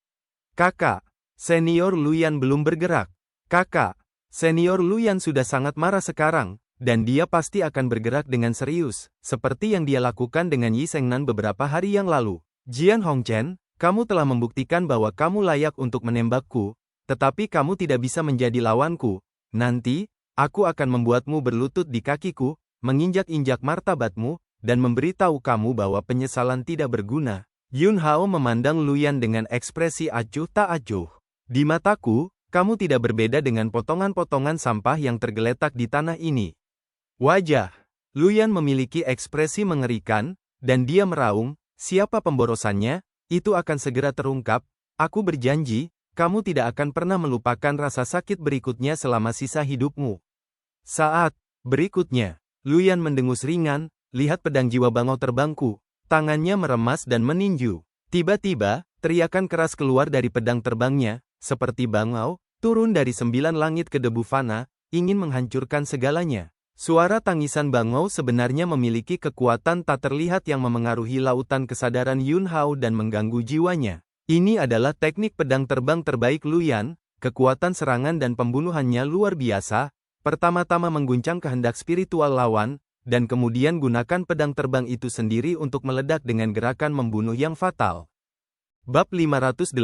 Kakak. Senior Luyan belum bergerak. Kakak, Senior Luyan sudah sangat marah sekarang, dan dia pasti akan bergerak dengan serius, seperti yang dia lakukan dengan Yi Sengnan beberapa hari yang lalu. Jian Hongchen, kamu telah membuktikan bahwa kamu layak untuk menembakku, tetapi kamu tidak bisa menjadi lawanku. Nanti, aku akan membuatmu berlutut di kakiku, menginjak-injak martabatmu, dan memberitahu kamu bahwa penyesalan tidak berguna. Yun Hao memandang Luyan dengan ekspresi acuh tak acuh. Di mataku, kamu tidak berbeda dengan potongan-potongan sampah yang tergeletak di tanah ini. Wajah Luyan memiliki ekspresi mengerikan, dan dia meraung, siapa pemborosannya, itu akan segera terungkap. Aku berjanji, kamu tidak akan pernah melupakan rasa sakit berikutnya selama sisa hidupmu. Saat berikutnya, Luyan mendengus ringan, lihat pedang jiwa bangau terbangku. Tangannya meremas dan meninju. Tiba-tiba, teriakan keras keluar dari pedang terbangnya, seperti bangau, turun dari 9 langit ke debu fana, ingin menghancurkan segalanya. Suara tangisan bangau sebenarnya memiliki kekuatan tak terlihat yang memengaruhi lautan kesadaran Yun Hao dan mengganggu jiwanya. Ini adalah teknik pedang terbang terbaik Luyan, kekuatan serangan dan pembunuhannya luar biasa. Pertama-tama mengguncang kehendak spiritual lawan, dan kemudian gunakan pedang terbang itu sendiri untuk meledak dengan gerakan membunuh yang fatal. Bab 588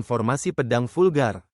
Formasi Pedang Vulgar.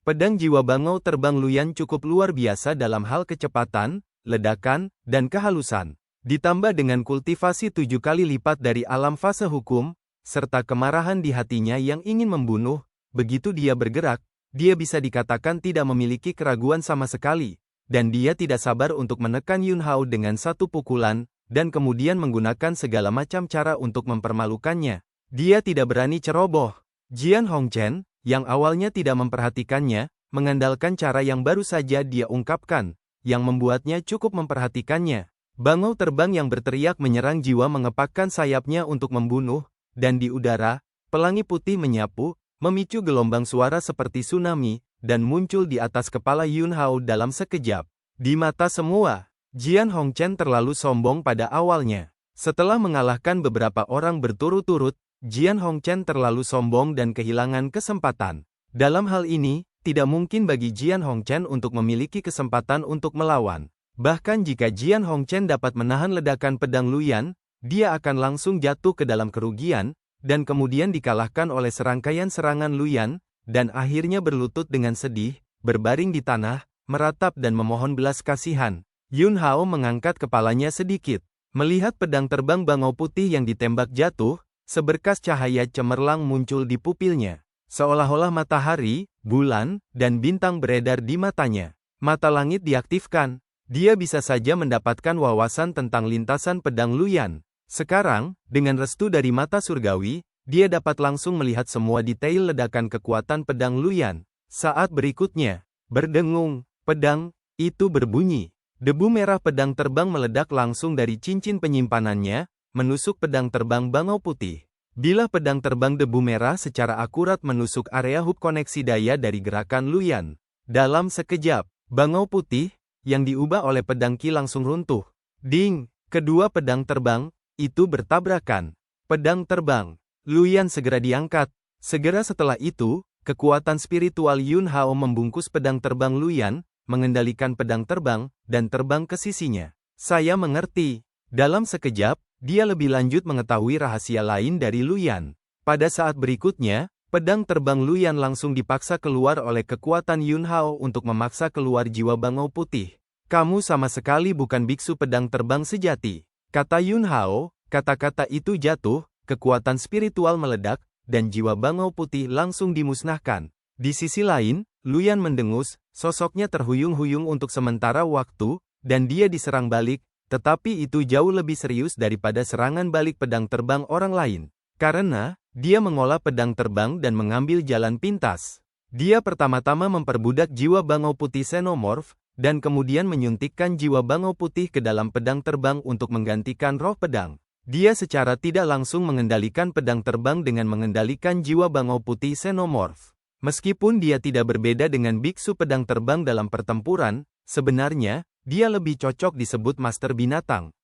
Pedang jiwa bangau terbang Luyan cukup luar biasa dalam hal kecepatan, ledakan, dan kehalusan. Ditambah dengan kultivasi 7 kali lipat dari alam fase hukum, serta kemarahan di hatinya yang ingin membunuh, begitu dia bergerak, dia bisa dikatakan tidak memiliki keraguan sama sekali, dan dia tidak sabar untuk menekan Yun Hao dengan satu pukulan, dan kemudian menggunakan segala macam cara untuk mempermalukannya. Dia tidak berani ceroboh. Jian Hongchen, yang awalnya tidak memperhatikannya, mengandalkan cara yang baru saja dia ungkapkan, yang membuatnya cukup memperhatikannya. Bangau terbang yang berteriak menyerang jiwa mengepakkan sayapnya untuk membunuh, dan di udara, pelangi putih menyapu, memicu gelombang suara seperti tsunami, dan muncul di atas kepala Yun Hao dalam sekejap. Di mata semua, Jian Hongchen terlalu sombong pada awalnya. Setelah mengalahkan beberapa orang berturut-turut, Jian Hongchen terlalu sombong dan kehilangan kesempatan. Dalam hal ini, tidak mungkin bagi Jian Hongchen untuk memiliki kesempatan untuk melawan. Bahkan jika Jian Hongchen dapat menahan ledakan pedang Luyan, dia akan langsung jatuh ke dalam kerugian, dan kemudian dikalahkan oleh serangkaian serangan Luyan, dan akhirnya berlutut dengan sedih, berbaring di tanah, meratap dan memohon belas kasihan. Yun Hao mengangkat kepalanya sedikit. Melihat pedang terbang bangau putih yang ditembak jatuh, seberkas cahaya cemerlang muncul di pupilnya. Seolah-olah matahari, bulan, dan bintang beredar di matanya. Mata langit diaktifkan. Dia bisa saja mendapatkan wawasan tentang lintasan pedang Luyan. Sekarang, dengan restu dari mata surgawi, dia dapat langsung melihat semua detail ledakan kekuatan pedang Luyan. Saat berikutnya, berdengung, pedang itu berbunyi. Debu merah pedang terbang meledak langsung dari cincin penyimpanannya, menusuk pedang terbang bangau putih. Bilah pedang terbang debu merah secara akurat menusuk area hub koneksi daya dari gerakan Luyan. Dalam sekejap, bangau putih, yang diubah oleh pedang Qi langsung runtuh. Ding! Kedua pedang terbang, itu bertabrakan. Pedang terbang, Luyan segera diangkat. Segera setelah itu, kekuatan spiritual Yun Hao membungkus pedang terbang Luyan, mengendalikan pedang terbang, dan terbang ke sisinya. Saya mengerti. Dalam sekejap, dia lebih lanjut mengetahui rahasia lain dari Luyan. Pada saat berikutnya, pedang terbang Luyan langsung dipaksa keluar oleh kekuatan Yun Hao untuk memaksa keluar jiwa bangau putih. Kamu sama sekali bukan biksu pedang terbang sejati, kata Yun Hao. Kata-kata itu jatuh, kekuatan spiritual meledak, dan jiwa bangau putih langsung dimusnahkan. Di sisi lain, Luyan mendengus, sosoknya terhuyung-huyung untuk sementara waktu, dan dia diserang balik. Tetapi itu jauh lebih serius daripada serangan balik pedang terbang orang lain. Karena, dia mengolah pedang terbang dan mengambil jalan pintas. Dia pertama-tama memperbudak jiwa bangau putih xenomorph, dan kemudian menyuntikkan jiwa bangau putih ke dalam pedang terbang untuk menggantikan roh pedang. Dia secara tidak langsung mengendalikan pedang terbang dengan mengendalikan jiwa bangau putih xenomorph. Meskipun dia tidak berbeda dengan biksu pedang terbang dalam pertempuran, sebenarnya, dia lebih cocok disebut master binatang.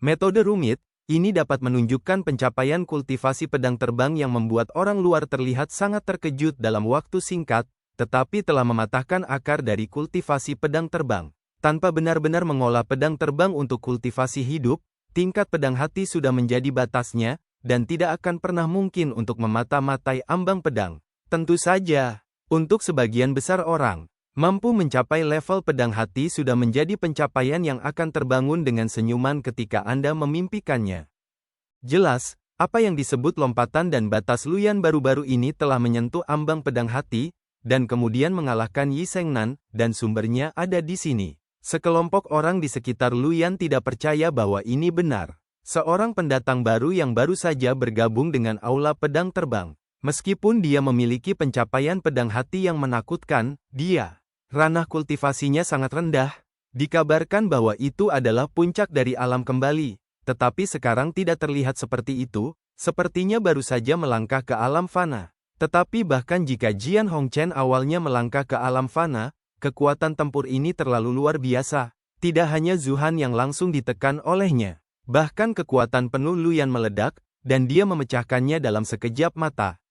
Metode rumit, Ini dapat menunjukkan pencapaian kultivasi pedang terbang yang membuat orang luar terlihat sangat terkejut dalam waktu singkat, tetapi telah mematahkan akar dari kultivasi pedang terbang. Tanpa benar-benar mengolah pedang terbang untuk kultivasi hidup, tingkat pedang hati sudah menjadi batasnya, dan tidak akan pernah mungkin untuk memata-matai ambang pedang. Tentu saja, untuk sebagian besar orang, mampu mencapai level pedang hati sudah menjadi pencapaian yang akan terbangun dengan senyuman ketika Anda memimpikannya. Jelas, apa yang disebut lompatan dan batas Luyan baru-baru ini telah menyentuh ambang pedang hati, dan kemudian mengalahkan Yi Sengnan, dan sumbernya ada di sini. Sekelompok orang di sekitar Luyan tidak percaya bahwa ini benar. Seorang pendatang baru yang baru saja bergabung dengan Aula Pedang Terbang. Meskipun dia memiliki pencapaian pedang hati yang menakutkan, ranah kultivasinya sangat rendah. Dikabarkan bahwa itu adalah puncak dari alam kembali, tetapi sekarang tidak terlihat seperti itu, sepertinya baru saja melangkah ke alam fana. Tetapi bahkan jika Jian Hongchen awalnya melangkah ke alam fana, kekuatan tempur ini terlalu luar biasa. Tidak hanya Zuhan yang langsung ditekan olehnya, bahkan kekuatan penuh Luyan meledak, dan dia memecahkannya dalam sekejap mata.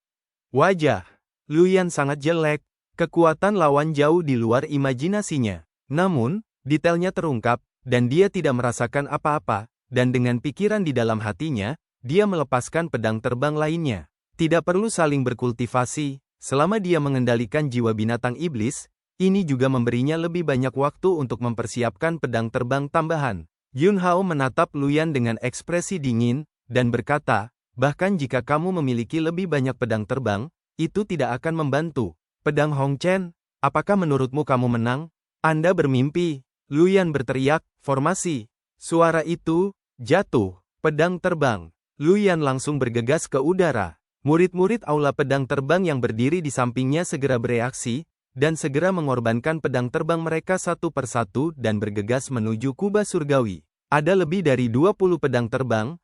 Wajah Luyan sangat jelek. Kekuatan lawan jauh di luar imajinasinya. Namun, detailnya terungkap, dan dia tidak merasakan apa-apa, dan dengan pikiran di dalam hatinya, dia melepaskan pedang terbang lainnya. Tidak perlu saling berkultivasi, selama dia mengendalikan jiwa binatang iblis, ini juga memberinya lebih banyak waktu untuk mempersiapkan pedang terbang tambahan. Yun Hao menatap Luyan dengan ekspresi dingin, dan berkata, bahkan jika kamu memiliki lebih banyak pedang terbang, itu tidak akan membantu. Pedang Hongchen, apakah menurutmu kamu menang? Anda bermimpi. Luyan berteriak, formasi. Suara itu, jatuh, pedang terbang. Luyan langsung bergegas ke udara. Murid-murid Aula Pedang Terbang yang berdiri di sampingnya segera bereaksi, dan segera mengorbankan pedang terbang mereka satu persatu dan bergegas menuju kubah surgawi. Ada lebih dari 20 pedang terbang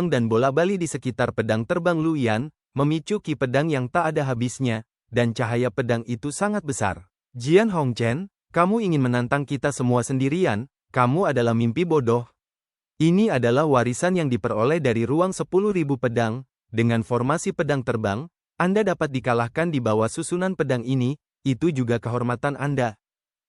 dan bola-bali di sekitar pedang terbang Luyan, memicu ki pedang yang tak ada habisnya, dan cahaya pedang itu sangat besar. Jian Hongchen, kamu ingin menantang kita semua sendirian, kamu adalah mimpi bodoh. Ini adalah warisan yang diperoleh dari ruang 10.000 pedang, dengan formasi pedang terbang, Anda dapat dikalahkan di bawah susunan pedang ini, itu juga kehormatan Anda.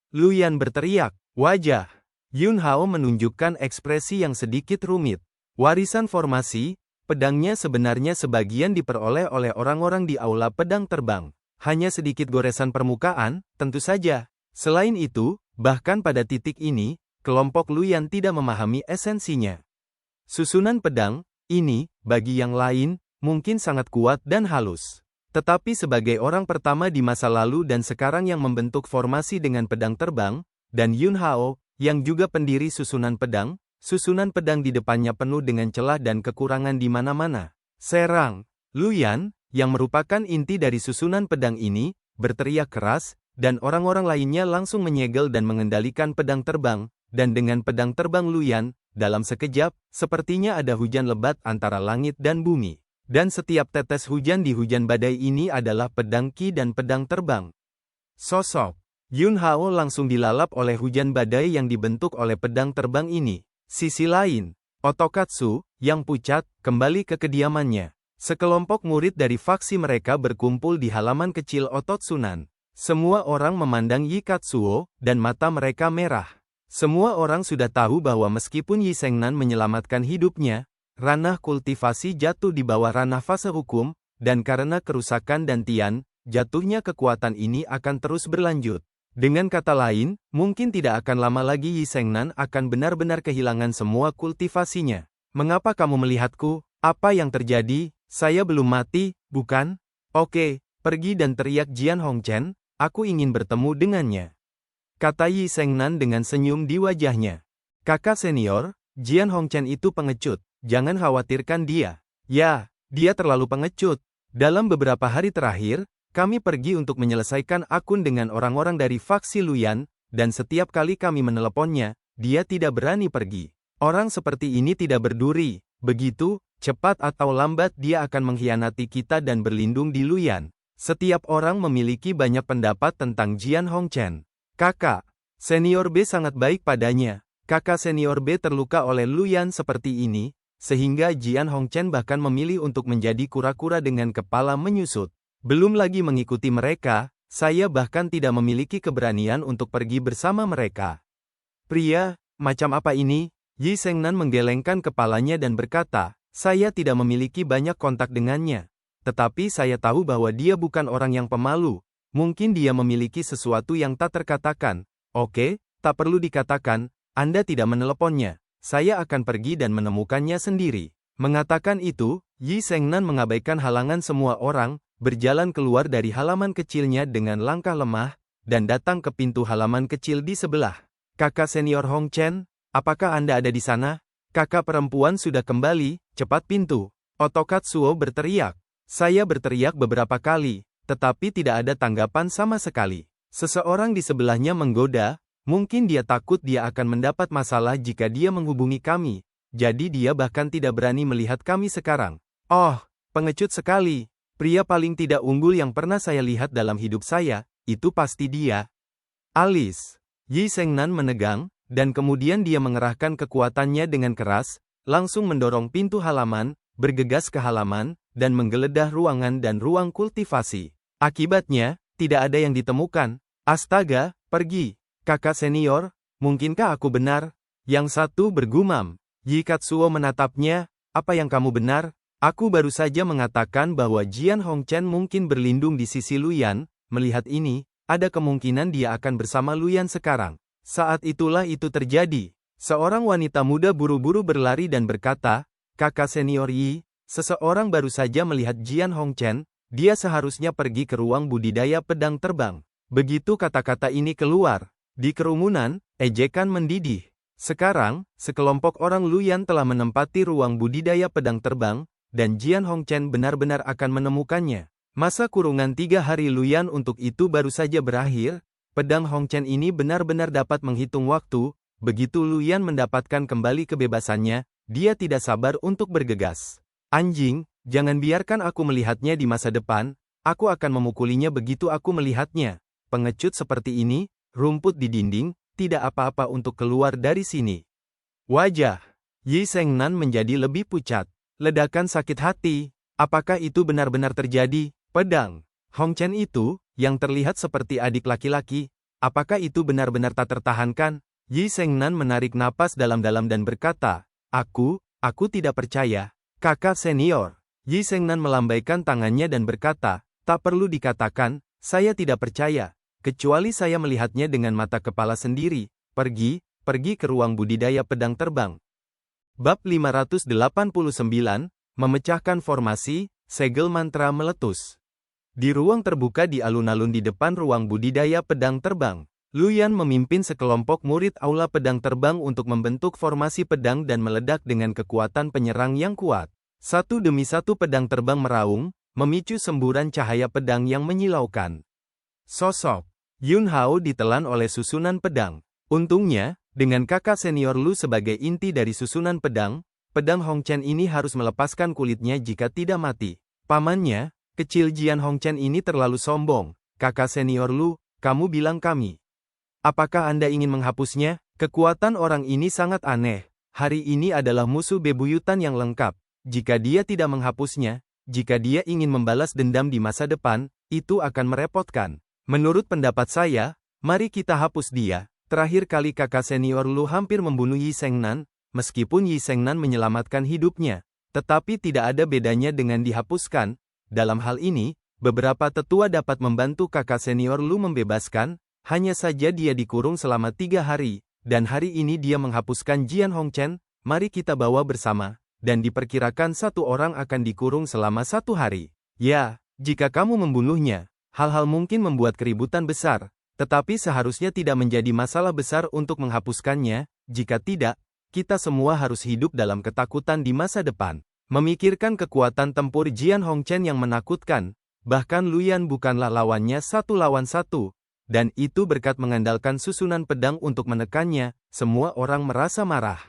Luyan berteriak, wajah Yun Hao menunjukkan ekspresi yang sedikit rumit. Warisan formasi, pedangnya sebenarnya sebagian diperoleh oleh orang-orang di Aula Pedang Terbang. Hanya sedikit goresan permukaan, tentu saja. Selain itu, bahkan pada titik ini, kelompok Luyan tidak memahami esensinya. Susunan pedang, ini, bagi yang lain, mungkin sangat kuat dan halus. Tetapi sebagai orang pertama di masa lalu dan sekarang yang membentuk formasi dengan pedang terbang, dan Yun Hao, yang juga pendiri susunan pedang di depannya penuh dengan celah dan kekurangan di mana-mana. Serang! Luyan, yang merupakan inti dari susunan pedang ini, berteriak keras, dan orang-orang lainnya langsung menyegel dan mengendalikan pedang terbang, dan dengan pedang terbang Luyan, dalam sekejap, sepertinya ada hujan lebat antara langit dan bumi. Dan setiap tetes hujan di hujan badai ini adalah pedang ki dan pedang terbang. Sosok Yun Hao langsung dilalap oleh hujan badai yang dibentuk oleh pedang terbang ini. Sisi lain, Otokatsu, yang pucat, kembali ke kediamannya. Sekelompok murid dari faksi mereka berkumpul di halaman kecil Ototsunan. Semua orang memandang Yi Katsuo, dan mata mereka merah. Semua orang sudah tahu bahwa meskipun Yi Sengnan menyelamatkan hidupnya, ranah kultivasi jatuh di bawah ranah fase hukum, dan karena kerusakan dan tian, jatuhnya kekuatan ini akan terus berlanjut. Dengan kata lain, mungkin tidak akan lama lagi Yi Sengnan akan benar-benar kehilangan semua kultivasinya. Mengapa kamu melihatku? Apa yang terjadi? Saya belum mati, bukan? Oke, pergi dan teriak Jian Hongchen, aku ingin bertemu dengannya. Kata Yi Sengnan dengan senyum di wajahnya. Kakak senior, Jian Hongchen itu pengecut, jangan khawatirkan dia. Ya, dia terlalu pengecut. Dalam beberapa hari terakhir, kami pergi untuk menyelesaikan akun dengan orang-orang dari faksi Luyan, dan setiap kali kami meneleponnya, dia tidak berani pergi. Orang seperti ini tidak berduri, begitu, cepat atau lambat dia akan mengkhianati kita dan berlindung di Luyan. Setiap orang memiliki banyak pendapat tentang Jian Hongchen. Kakak senior B sangat baik padanya. Kakak senior B terluka oleh Luyan seperti ini, sehingga Jian Hongchen bahkan memilih untuk menjadi kura-kura dengan kepala menyusut. Belum lagi mengikuti mereka, saya bahkan tidak memiliki keberanian untuk pergi bersama mereka. Pria, macam apa ini? Yi Shengnan menggelengkan kepalanya dan berkata, saya tidak memiliki banyak kontak dengannya. Tetapi saya tahu bahwa dia bukan orang yang pemalu. Mungkin dia memiliki sesuatu yang tak terkatakan. Oke, tak perlu dikatakan, Anda tidak meneleponnya. Saya akan pergi dan menemukannya sendiri. Mengatakan itu, Yi Shengnan mengabaikan halangan semua orang, berjalan keluar dari halaman kecilnya dengan langkah lemah, dan datang ke pintu halaman kecil di sebelah. Kakak senior Hong Chen, apakah Anda ada di sana? Kakak perempuan sudah kembali, cepat pintu. Otokatsuo berteriak. Saya berteriak beberapa kali, tetapi tidak ada tanggapan sama sekali. Seseorang di sebelahnya menggoda, mungkin dia takut dia akan mendapat masalah jika dia menghubungi kami, jadi dia bahkan tidak berani melihat kami sekarang. Oh, pengecut sekali. Pria paling tidak unggul yang pernah saya lihat dalam hidup saya, itu pasti dia. Alis. Yi Shengnan menegang, dan kemudian dia mengerahkan kekuatannya dengan keras, langsung mendorong pintu halaman, bergegas ke halaman, dan menggeledah ruangan dan ruang kultivasi. Akibatnya, tidak ada yang ditemukan. Astaga, pergi. Kakak senior, mungkinkah aku benar? Yang satu bergumam. Yi Katsuo menatapnya, apa yang kamu benar? Aku baru saja mengatakan bahwa Jian Hongchen mungkin berlindung di sisi Luyan. Melihat ini, ada kemungkinan dia akan bersama Luyan sekarang. Saat itulah itu terjadi. Seorang wanita muda buru-buru berlari dan berkata, kakak senior Yi, seseorang baru saja melihat Jian Hongchen, dia seharusnya pergi ke ruang budidaya pedang terbang. Begitu kata-kata ini keluar, di kerumunan, ejekan mendidih. Sekarang, sekelompok orang Luyan telah menempati ruang budidaya pedang terbang, dan Jian Hongchen benar-benar akan menemukannya. Masa kurungan 3 hari Luyan untuk itu baru saja berakhir, pedang Hongchen ini benar-benar dapat menghitung waktu, begitu Luyan mendapatkan kembali kebebasannya, dia tidak sabar untuk bergegas. Anjing, jangan biarkan aku melihatnya di masa depan, aku akan memukulinya begitu aku melihatnya. Pengecut seperti ini, rumput di dinding, tidak apa-apa untuk keluar dari sini. Wajah Yi Shengnan menjadi lebih pucat. Ledakan sakit hati. Apakah itu benar-benar terjadi? Pedang Hongchen itu, yang terlihat seperti adik laki-laki, apakah itu benar-benar tak tertahankan? Yi Shengnan menarik napas dalam-dalam dan berkata, aku tidak percaya. Kakak senior. Yi Shengnan melambaikan tangannya dan berkata, tak perlu dikatakan, saya tidak percaya. Kecuali saya melihatnya dengan mata kepala sendiri. Pergi ke ruang budidaya pedang terbang. Bab 589, memecahkan formasi, segel mantra meletus. Di ruang terbuka di alun-alun di depan ruang budidaya pedang terbang, Luyan memimpin sekelompok murid aula pedang terbang untuk membentuk formasi pedang dan meledak dengan kekuatan penyerang yang kuat. Satu demi satu pedang terbang meraung, memicu semburan cahaya pedang yang menyilaukan. Sosok Yun Hao ditelan oleh susunan pedang. Untungnya, dengan kakak senior Lu sebagai inti dari susunan pedang, pedang Hongchen ini harus melepaskan kulitnya jika tidak mati. Pamannya, kecil Jian Hongchen ini terlalu sombong. Kakak senior Lu, kamu bilang kami. Apakah Anda ingin menghapusnya? Kekuatan orang ini sangat aneh. Hari ini adalah musuh bebuyutan yang lengkap. Jika dia tidak menghapusnya, jika dia ingin membalas dendam di masa depan, itu akan merepotkan. Menurut pendapat saya, mari kita hapus dia. Terakhir kali kakak senior Lu hampir membunuh Yi Shengnan, meskipun Yi Shengnan menyelamatkan hidupnya, tetapi tidak ada bedanya dengan dihapuskan. Dalam hal ini, beberapa tetua dapat membantu kakak senior Lu membebaskan, hanya saja dia dikurung selama 3 hari, dan hari ini dia menghapuskan Jian Hongchen, mari kita bawa bersama, dan diperkirakan 1 orang akan dikurung selama 1 hari. Ya, jika kamu membunuhnya, hal-hal mungkin membuat keributan besar, tetapi seharusnya tidak menjadi masalah besar untuk menghapuskannya. Jika tidak, kita semua harus hidup dalam ketakutan di masa depan. Memikirkan kekuatan tempur Jian Hongchen yang menakutkan, bahkan Luyan bukanlah lawannya 1 lawan 1, dan itu berkat mengandalkan susunan pedang untuk menekannya, semua orang merasa marah.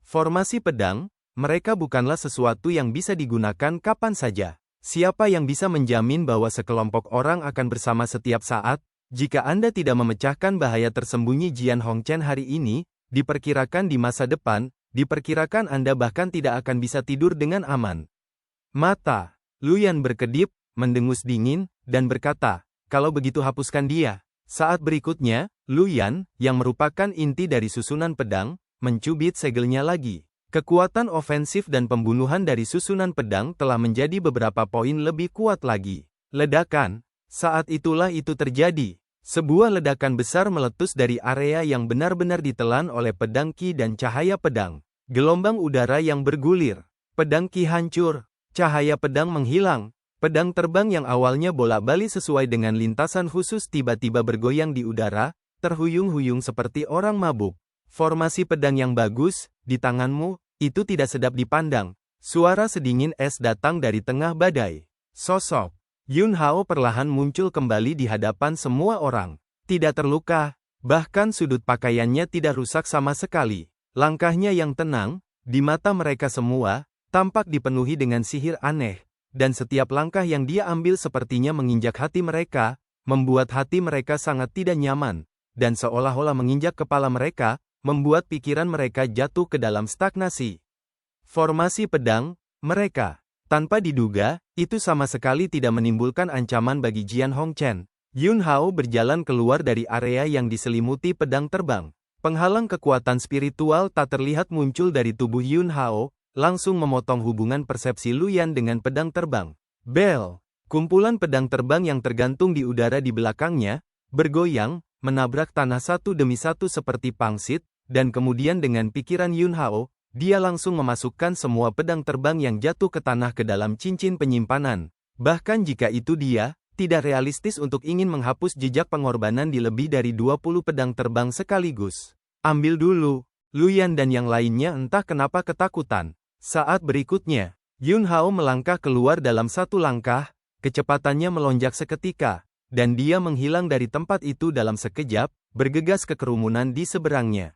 Formasi pedang, mereka bukanlah sesuatu yang bisa digunakan kapan saja. Siapa yang bisa menjamin bahwa sekelompok orang akan bersama setiap saat? Jika Anda tidak memecahkan bahaya tersembunyi Jian Hongchen hari ini, diperkirakan di masa depan, diperkirakan Anda bahkan tidak akan bisa tidur dengan aman. Mata Luyan berkedip, mendengus dingin, dan berkata, kalau begitu hapuskan dia. Saat berikutnya, Luyan, yang merupakan inti dari susunan pedang, mencubit segelnya lagi. Kekuatan ofensif dan pembunuhan dari susunan pedang telah menjadi beberapa poin lebih kuat lagi. Ledakan. Saat itulah itu terjadi. Sebuah ledakan besar meletus dari area yang benar-benar ditelan oleh pedang Qi dan cahaya pedang. Gelombang udara yang bergulir. Pedang Qi hancur. Cahaya pedang menghilang. Pedang terbang yang awalnya bolak-balik sesuai dengan lintasan khusus tiba-tiba bergoyang di udara, terhuyung-huyung seperti orang mabuk. Formasi pedang yang bagus, di tanganmu, itu tidak sedap dipandang. Suara sedingin es datang dari tengah badai. Sosok Yun Hao perlahan muncul kembali di hadapan semua orang. Tidak terluka, bahkan sudut pakaiannya tidak rusak sama sekali. Langkahnya yang tenang, di mata mereka semua, tampak dipenuhi dengan sihir aneh, dan setiap langkah yang dia ambil sepertinya menginjak hati mereka, membuat hati mereka sangat tidak nyaman, dan seolah-olah menginjak kepala mereka, membuat pikiran mereka jatuh ke dalam stagnasi. Formasi pedang, mereka, tanpa diduga, itu sama sekali tidak menimbulkan ancaman bagi Jian Hongchen. Yun Hao berjalan keluar dari area yang diselimuti pedang terbang. Penghalang kekuatan spiritual tak terlihat muncul dari tubuh Yun Hao, langsung memotong hubungan persepsi Luyan dengan pedang terbang. Bel! Kumpulan pedang terbang yang tergantung di udara di belakangnya, bergoyang, menabrak tanah satu demi satu seperti pangsit, dan kemudian dengan pikiran Yun Hao, dia langsung memasukkan semua pedang terbang yang jatuh ke tanah ke dalam cincin penyimpanan. Bahkan jika itu dia, tidak realistis untuk ingin menghapus jejak pengorbanan di lebih dari 20 pedang terbang sekaligus. Ambil dulu. Luyan dan yang lainnya entah kenapa ketakutan. Saat berikutnya, Yun Hao melangkah keluar dalam satu langkah, kecepatannya melonjak seketika, dan dia menghilang dari tempat itu dalam sekejap, bergegas ke kerumunan di seberangnya.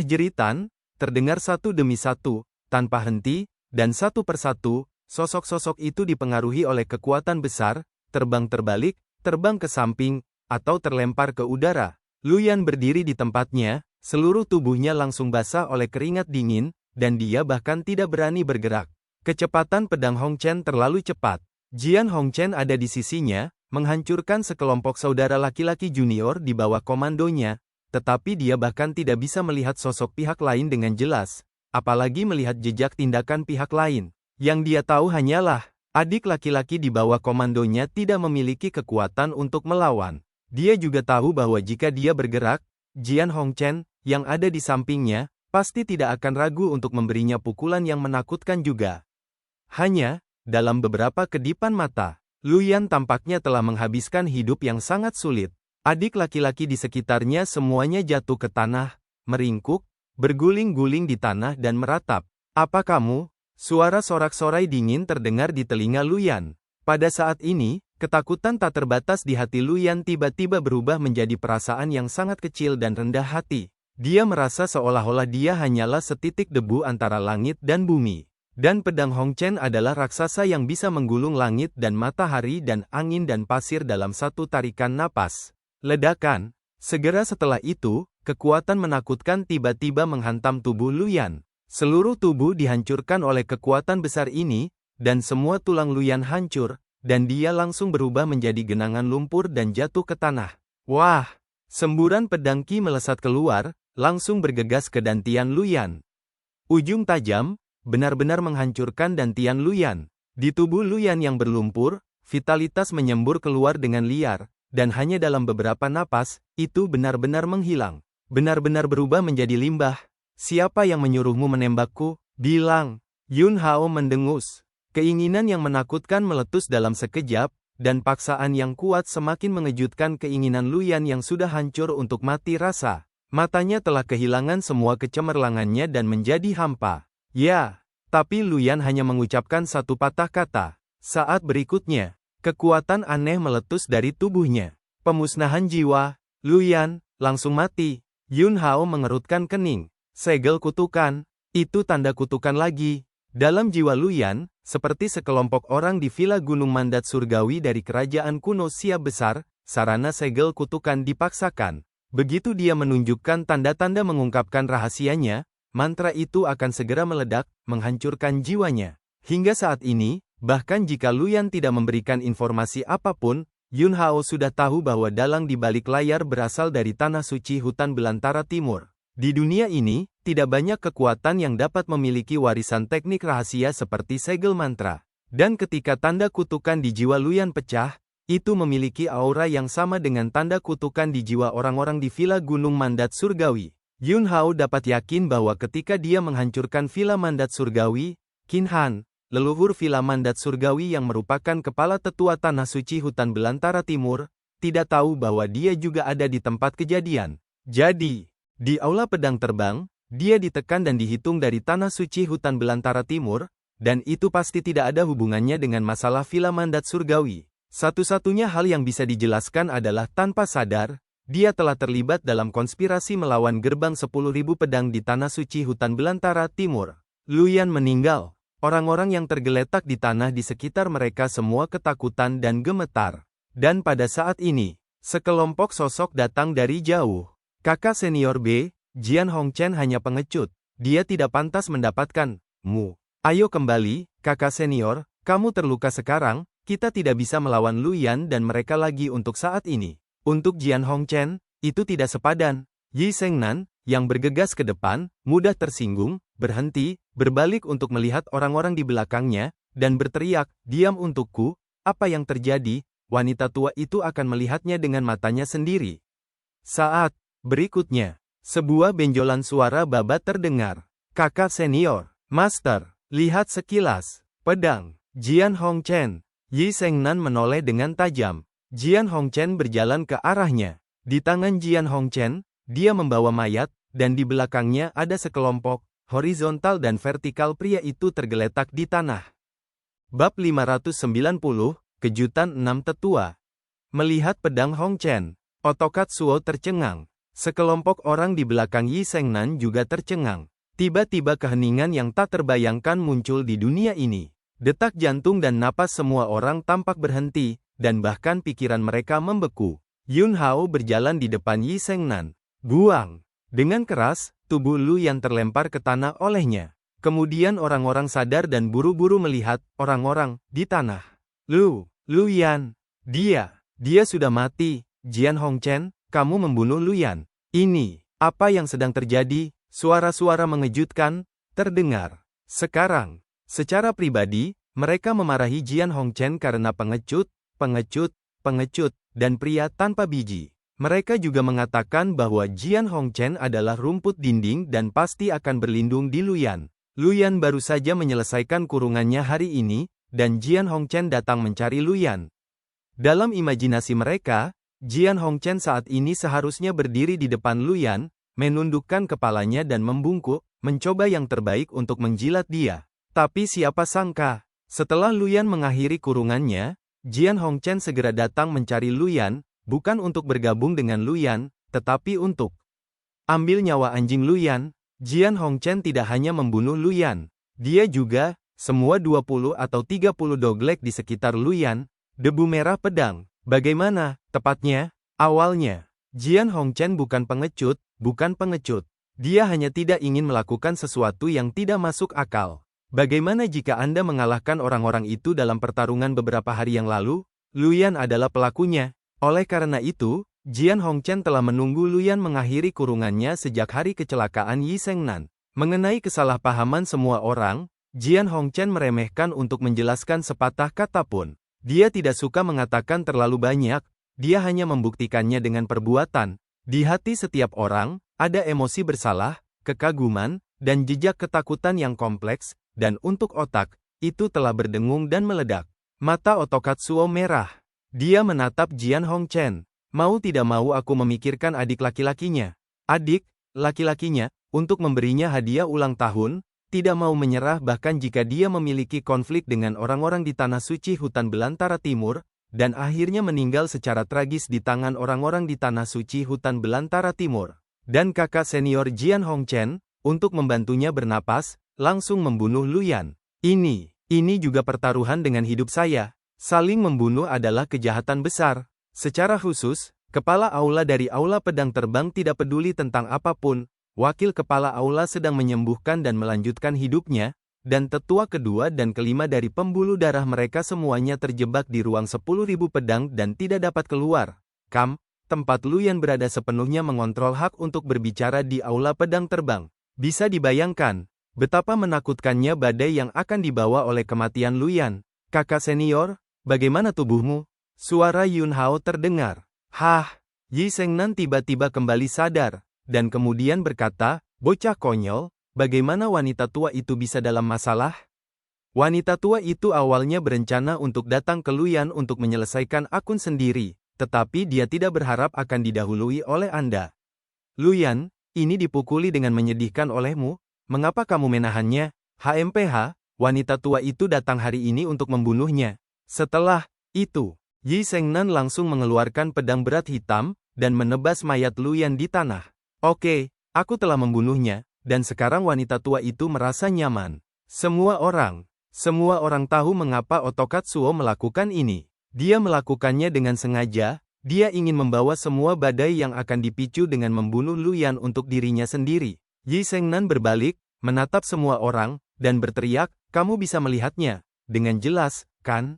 Jeritan, terdengar satu demi satu, tanpa henti, dan satu persatu, sosok-sosok itu dipengaruhi oleh kekuatan besar, terbang terbalik, terbang ke samping, atau terlempar ke udara. Luyan berdiri di tempatnya, seluruh tubuhnya langsung basah oleh keringat dingin, dan dia bahkan tidak berani bergerak. Kecepatan pedang Hongchen terlalu cepat. Jian Hongchen ada di sisinya, menghancurkan sekelompok saudara laki-laki junior di bawah komandonya, tetapi dia bahkan tidak bisa melihat sosok pihak lain dengan jelas, apalagi melihat jejak tindakan pihak lain. Yang dia tahu hanyalah, adik laki-laki di bawah komandonya tidak memiliki kekuatan untuk melawan. Dia juga tahu bahwa jika dia bergerak, Jian Hongchen, yang ada di sampingnya, pasti tidak akan ragu untuk memberinya pukulan yang menakutkan juga. Hanya, dalam beberapa kedipan mata, Luyan tampaknya telah menghabiskan hidup yang sangat sulit. Adik laki-laki di sekitarnya semuanya jatuh ke tanah, meringkuk, berguling-guling di tanah dan meratap. Apa kamu? Suara sorak-sorai dingin terdengar di telinga Luyan. Pada saat ini, ketakutan tak terbatas di hati Luyan tiba-tiba berubah menjadi perasaan yang sangat kecil dan rendah hati. Dia merasa seolah-olah dia hanyalah setitik debu antara langit dan bumi. Dan pedang Hongchen adalah raksasa yang bisa menggulung langit dan matahari dan angin dan pasir dalam satu tarikan napas. Ledakan. Segera setelah itu, kekuatan menakutkan tiba-tiba menghantam tubuh Luyan. Seluruh tubuh dihancurkan oleh kekuatan besar ini, dan semua tulang Luyan hancur, dan dia langsung berubah menjadi genangan lumpur dan jatuh ke tanah. Wah! Semburan pedang Qi melesat keluar, langsung bergegas ke dantian Luyan. Ujung tajam, benar-benar menghancurkan dantian Luyan. Di tubuh Luyan yang berlumpur, vitalitas menyembur keluar dengan liar, dan hanya dalam beberapa napas, itu benar-benar menghilang. Benar-benar berubah menjadi limbah. Siapa yang menyuruhmu menembakku? Bilang. Yun Hao mendengus. Keinginan yang menakutkan meletus dalam sekejap, dan paksaan yang kuat semakin mengejutkan keinginan Luyan yang sudah hancur untuk mati rasa. Matanya telah kehilangan semua kecemerlangannya dan menjadi hampa. Ya, tapi Luyan hanya mengucapkan satu patah kata. Saat berikutnya, kekuatan aneh meletus dari tubuhnya. Pemusnahan jiwa. Luyan langsung mati. Yun Hao mengerutkan kening. Segel kutukan. Itu tanda kutukan lagi. Dalam jiwa Luyan, seperti sekelompok orang di Villa Gunung Mandat Surgawi dari kerajaan kuno Siap besar, sarana segel kutukan dipaksakan. Begitu dia menunjukkan tanda-tanda mengungkapkan rahasianya, mantra itu akan segera meledak, menghancurkan jiwanya. Hingga saat ini, bahkan jika Luyan tidak memberikan informasi apapun, Yun Hao sudah tahu bahwa dalang di balik layar berasal dari Tanah Suci Hutan Belantara Timur. Di dunia ini, tidak banyak kekuatan yang dapat memiliki warisan teknik rahasia seperti segel mantra. Dan ketika tanda kutukan di jiwa Luyan pecah, itu memiliki aura yang sama dengan tanda kutukan di jiwa orang-orang di Villa Gunung Mandat Surgawi. Yun Hao dapat yakin bahwa ketika dia menghancurkan Villa Mandat Surgawi, Qin Han, leluhur Villa Mandat Surgawi yang merupakan kepala tetua Tanah Suci Hutan Belantara Timur, tidak tahu bahwa dia juga ada di tempat kejadian. Jadi, di Aula Pedang Terbang, dia ditekan dan dihitung dari Tanah Suci Hutan Belantara Timur, dan itu pasti tidak ada hubungannya dengan masalah Villa Mandat Surgawi. Satu-satunya hal yang bisa dijelaskan adalah tanpa sadar, dia telah terlibat dalam konspirasi melawan gerbang 10.000 pedang di Tanah Suci Hutan Belantara Timur. Luyan meninggal. Orang-orang yang tergeletak di tanah di sekitar mereka semua ketakutan dan gemetar. Dan pada saat ini, sekelompok sosok datang dari jauh. Kakak senior B, Jian Hongchen hanya pengecut. Dia tidak pantas mendapatkan-mu. Ayo kembali, kakak senior, kamu terluka sekarang, kita tidak bisa melawan Luyan dan mereka lagi untuk saat ini. Untuk Jian Hongchen, itu tidak sepadan. Yi Sengnan, yang bergegas ke depan, mudah tersinggung, berhenti, berbalik untuk melihat orang-orang di belakangnya, dan berteriak, diam untukku, apa yang terjadi, wanita tua itu akan melihatnya dengan matanya sendiri. Saat berikutnya, sebuah benjolan suara babat terdengar. Kakak senior, master. Lihat sekilas, pedang, Jian Hongchen. Yi Sengnan menoleh dengan tajam. Jian Hongchen berjalan ke arahnya. Di tangan Jian Hongchen, dia membawa mayat, dan di belakangnya ada sekelompok, horizontal dan vertikal pria itu tergeletak di tanah. Bab 590, Kejutan 6 Tetua. Melihat pedang Hongchen, Otokatsuo tercengang. Sekelompok orang di belakang Yi Sengnan juga tercengang. Tiba-tiba keheningan yang tak terbayangkan muncul di dunia ini. Detak jantung dan napas semua orang tampak berhenti, dan bahkan pikiran mereka membeku. Yun Hao berjalan di depan Yi Sengnan. Buang! Dengan keras, tubuh Luyan terlempar ke tanah olehnya. Kemudian orang-orang sadar dan buru-buru melihat orang-orang di tanah. Luyan! Dia sudah mati. Jian Hongchen, kamu membunuh Luyan. Ini, apa yang sedang terjadi? Suara-suara mengejutkan terdengar. Sekarang, secara pribadi, mereka memarahi Jian Hongchen karena pengecut, dan pria tanpa biji. Mereka juga mengatakan bahwa Jian Hongchen adalah rumput dinding dan pasti akan berlindung di Luyan. Luyan baru saja menyelesaikan kurungannya hari ini, dan Jian Hongchen datang mencari Luyan. Dalam imajinasi mereka, Jian Hongchen saat ini seharusnya berdiri di depan Luyan, menundukkan kepalanya dan membungkuk, mencoba yang terbaik untuk menjilat dia. Tapi siapa sangka, setelah Luyan mengakhiri kurungannya, Jian Hongchen segera datang mencari Luyan, bukan untuk bergabung dengan Luyan, tetapi untuk ambil nyawa anjing Luyan. Jian Hongchen tidak hanya membunuh Luyan, dia juga, semua 20 atau 30 doglek di sekitar Luyan, debu merah pedang. Bagaimana, tepatnya, awalnya, Jian Hongchen bukan pengecut. Dia hanya tidak ingin melakukan sesuatu yang tidak masuk akal. Bagaimana jika Anda mengalahkan orang-orang itu dalam pertarungan beberapa hari yang lalu? Luyan adalah pelakunya. Oleh karena itu, Jian Hongchen telah menunggu Luyan mengakhiri kurungannya sejak hari kecelakaan Yi Sengnan. Mengenai kesalahpahaman semua orang, Jian Hongchen meremehkan untuk menjelaskan sepatah kata pun. Dia tidak suka mengatakan terlalu banyak, dia hanya membuktikannya dengan perbuatan. Di hati setiap orang, ada emosi bersalah, kekaguman, dan jejak ketakutan yang kompleks, dan untuk otak, itu telah berdengung dan meledak. Mata Otokatsuo merah. Dia menatap Jian Hongchen. Mau tidak mau aku memikirkan adik laki-lakinya. Adik, laki-lakinya, untuk memberinya hadiah ulang tahun, tidak mau menyerah bahkan jika dia memiliki konflik dengan orang-orang di Tanah Suci Hutan Belantara Timur, dan akhirnya meninggal secara tragis di tangan orang-orang di Tanah Suci Hutan Belantara Timur. Dan kakak senior Jian Hongchen, untuk membantunya bernapas, langsung membunuh Luyan. Ini juga pertaruhan dengan hidup saya. Saling membunuh adalah kejahatan besar. Secara khusus, Kepala aula dari aula pedang terbang tidak peduli tentang apapun, wakil kepala aula sedang menyembuhkan dan melanjutkan hidupnya, dan tetua kedua dan kelima dari pembuluh darah mereka semuanya terjebak di ruang 10.000 pedang dan tidak dapat keluar. Tempat Luyan berada sepenuhnya mengontrol hak untuk berbicara di aula pedang terbang. Bisa dibayangkan betapa menakutkannya badai yang akan dibawa oleh kematian Luyan. Kakak senior, bagaimana tubuhmu? Suara Yun Hao terdengar. Yi Sengnan tiba-tiba kembali sadar, dan kemudian berkata, bocah konyol, bagaimana wanita tua itu bisa dalam masalah? Wanita tua itu awalnya berencana untuk datang ke Luyan untuk menyelesaikan akun sendiri, tetapi dia tidak berharap akan didahului oleh Anda. Luyan, ini dipukuli dengan menyedihkan olehmu, mengapa kamu menahannya? HMPH, wanita tua itu datang hari ini untuk membunuhnya. Setelah itu, Yi Sengnan langsung mengeluarkan pedang berat hitam, dan menebas mayat Luyan di tanah. Oke, aku telah membunuhnya, dan sekarang wanita tua itu merasa nyaman. Semua orang tahu mengapa Otokatsuo melakukan ini. Dia melakukannya dengan sengaja, dia ingin membawa semua badai yang akan dipicu dengan membunuh Luyan untuk dirinya sendiri. Yi Sengnan berbalik, menatap semua orang, dan berteriak, kamu bisa melihatnya dengan jelas, kan?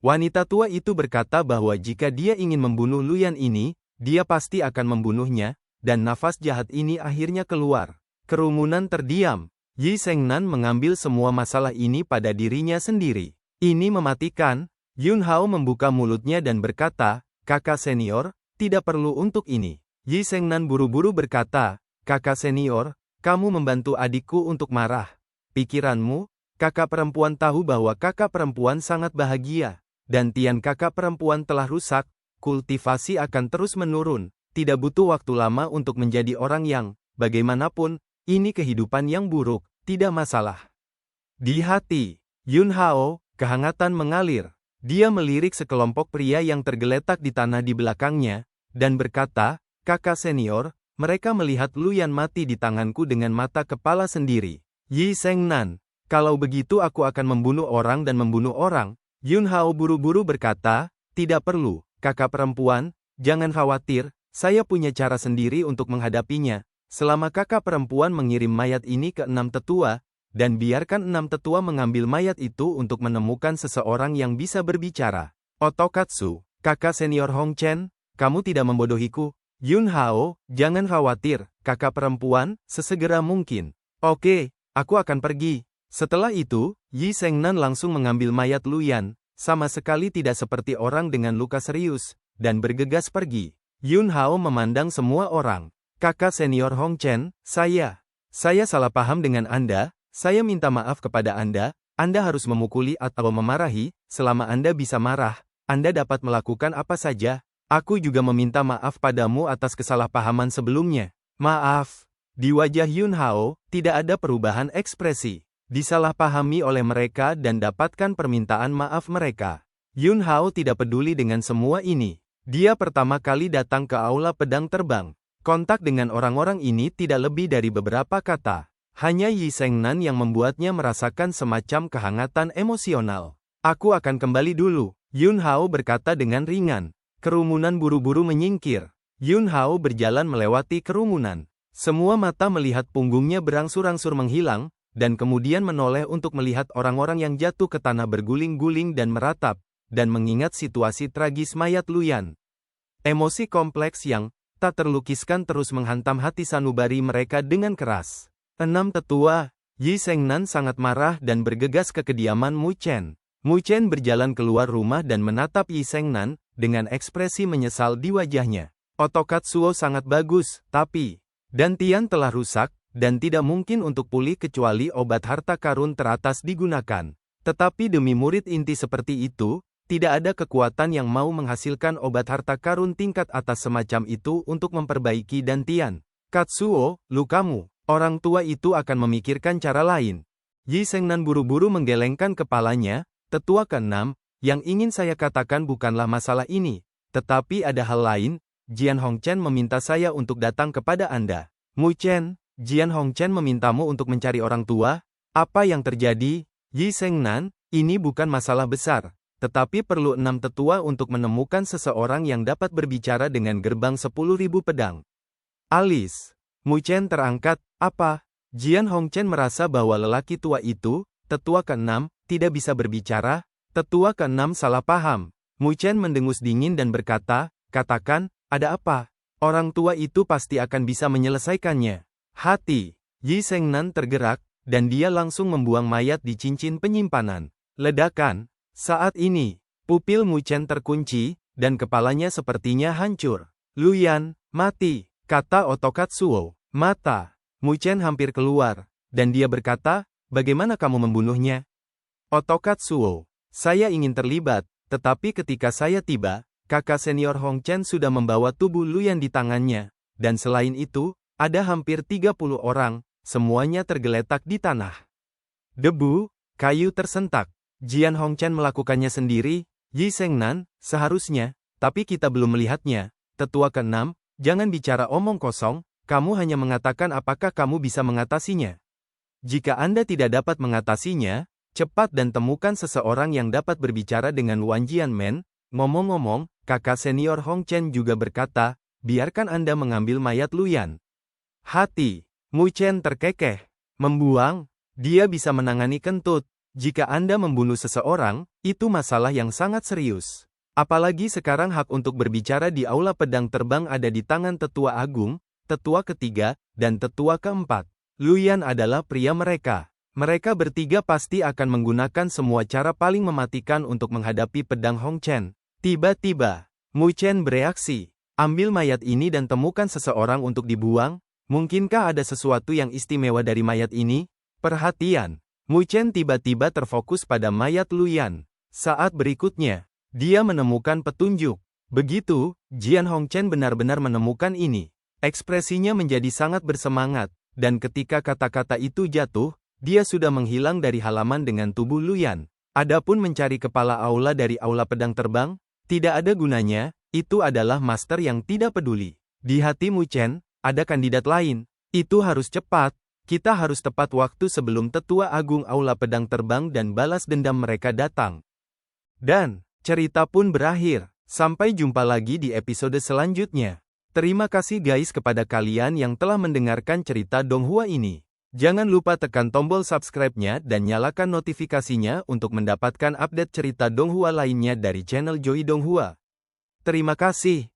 Wanita tua itu berkata bahwa jika dia ingin membunuh Luyan ini, dia pasti akan membunuhnya, dan nafas jahat ini akhirnya keluar. Kerumunan terdiam. Yi Sengnan mengambil semua masalah ini pada dirinya sendiri. Ini mematikan. Yun Hao membuka mulutnya dan berkata, kakak senior, tidak perlu untuk ini. Yi Sengnan buru-buru berkata, kakak senior, kamu membantu adikku untuk marah. Pikiranmu, kakak perempuan tahu bahwa kakak perempuan sangat bahagia. Dan tian kakak perempuan telah rusak, kultivasi akan terus menurun, tidak butuh waktu lama untuk menjadi orang yang, bagaimanapun, ini kehidupan yang buruk, tidak masalah. Di hati Yun Hao, kehangatan mengalir. Dia melirik sekelompok pria yang tergeletak di tanah di belakangnya, dan berkata, kakak senior, mereka melihat Luyan mati di tanganku dengan mata kepala sendiri. Yi Sengnan, kalau begitu aku akan membunuh orang dan membunuh orang. Yun Hao buru-buru berkata, tidak perlu, kakak perempuan, jangan khawatir, saya punya cara sendiri untuk menghadapinya. Selama kakak perempuan mengirim mayat ini ke 6 tetua, dan biarkan 6 tetua mengambil mayat itu untuk menemukan seseorang yang bisa berbicara. Otokatsu, kakak senior Hong Chen, kamu tidak membodohiku. Yun Hao, jangan khawatir, kakak perempuan, sesegera mungkin. Oke, aku akan pergi. Setelah itu, Yi Sengnan langsung mengambil mayat Luyan, sama sekali tidak seperti orang dengan luka serius, dan bergegas pergi. Yun Hao memandang semua orang. Kakak senior Hong Chen, saya salah paham dengan Anda, saya minta maaf kepada Anda harus memukuli atau memarahi, selama Anda bisa marah, Anda dapat melakukan apa saja. Aku juga meminta maaf padamu atas kesalahpahaman sebelumnya. Maaf. Di wajah Yun Hao, tidak ada perubahan ekspresi. Disalahpahami oleh mereka dan dapatkan permintaan maaf mereka. Yun Hao tidak peduli dengan semua ini. Dia pertama kali datang ke aula pedang terbang. Kontak dengan orang-orang ini tidak lebih dari beberapa kata. Hanya Yi Sengnan yang membuatnya merasakan semacam kehangatan emosional. Aku akan kembali dulu, Yun Hao berkata dengan ringan. Kerumunan buru-buru menyingkir. Yun Hao berjalan melewati kerumunan. Semua mata melihat punggungnya berangsur-angsur menghilang, dan kemudian menoleh untuk melihat orang-orang yang jatuh ke tanah berguling-guling dan meratap, dan mengingat situasi tragis mayat Luyan. Emosi kompleks yang tak terlukiskan terus menghantam hati sanubari mereka dengan keras. 6 tetua, Yi Sengnan sangat marah dan bergegas ke kediaman Mu Chen. Mu Chen berjalan keluar rumah dan menatap Yi Sengnan, dengan ekspresi menyesal di wajahnya. Otokatsuo sangat bagus, tapi Dantian telah rusak, dan tidak mungkin untuk pulih kecuali obat harta karun teratas digunakan. Tetapi demi murid inti seperti itu, tidak ada kekuatan yang mau menghasilkan obat harta karun tingkat atas semacam itu untuk memperbaiki Dantian. Katsuo, lukamu. Orang tua itu akan memikirkan cara lain. Yi Sengnan buru-buru menggelengkan kepalanya. Tetua ke-6, yang ingin saya katakan bukanlah masalah ini, tetapi ada hal lain. Jian Hongchen meminta saya untuk datang kepada Anda. Mu Chen, Jian Hongchen memintamu untuk mencari orang tua? Apa yang terjadi? Yi Sengnan, ini bukan masalah besar, tetapi perlu 6 tetua untuk menemukan seseorang yang dapat berbicara dengan gerbang 10.000 pedang. Alis Mu Chen terangkat, apa? Jian Hongchen merasa bahwa lelaki tua itu, tetua ke-6, tidak bisa berbicara. Tetua ke-6 salah paham. Mu Chen mendengus dingin dan berkata, katakan, ada apa? Orang tua itu pasti akan bisa menyelesaikannya. Hati Yi Sengnan tergerak, dan dia langsung membuang mayat di cincin penyimpanan. Ledakan. Saat ini, pupil Mu Chen terkunci, dan kepalanya sepertinya hancur. Luyan, mati, kata Otokatsuo. Mata Mu Chen hampir keluar, dan dia berkata, bagaimana kamu membunuhnya? Otokatsuo, saya ingin terlibat, tetapi ketika saya tiba, kakak senior Hong Chen sudah membawa tubuh Luyan di tangannya, dan selain itu, ada hampir 30 orang, semuanya tergeletak di tanah. Debu, kayu tersentak. Jian Hongchen melakukannya sendiri, Yi Sengnan, seharusnya, tapi kita belum melihatnya. Tetua ke-6, jangan bicara omong kosong, kamu hanya mengatakan apakah kamu bisa mengatasinya. Jika Anda tidak dapat mengatasinya, cepat dan temukan seseorang yang dapat berbicara dengan Wan Jianmen. Ngomong-ngomong, kakak senior Hong Chen juga berkata, biarkan Anda mengambil mayat Luyan. Hati Mu Chen terkekeh. Membuang, dia bisa menangani kentut. Jika Anda membunuh seseorang, itu masalah yang sangat serius. Apalagi sekarang hak untuk berbicara di aula pedang terbang ada di tangan tetua agung, tetua ketiga, dan tetua keempat. Luyan adalah pria mereka. Mereka bertiga pasti akan menggunakan semua cara paling mematikan untuk menghadapi pedang Hong Chen. Tiba-tiba, Mu Chen bereaksi. Ambil mayat ini dan temukan seseorang untuk dibuang. Mungkinkah ada sesuatu yang istimewa dari mayat ini? Perhatian. Mu Chen tiba-tiba terfokus pada mayat Luyan. Saat berikutnya, dia menemukan petunjuk. Begitu, Jian Hongchen benar-benar menemukan ini. Ekspresinya menjadi sangat bersemangat, dan ketika kata-kata itu jatuh, dia sudah menghilang dari halaman dengan tubuh Luyan. Adapun mencari kepala aula dari aula pedang terbang, tidak ada gunanya, itu adalah master yang tidak peduli. Di hati Mu Chen, ada kandidat lain. Itu harus cepat. Kita harus tepat waktu sebelum tetua agung aula pedang terbang dan balas dendam mereka datang. Dan, cerita pun berakhir. Sampai jumpa lagi di episode selanjutnya. Terima kasih guys kepada kalian yang telah mendengarkan cerita Donghua ini. Jangan lupa tekan tombol subscribe-nya dan nyalakan notifikasinya untuk mendapatkan update cerita Donghua lainnya dari channel Joy Donghua. Terima kasih.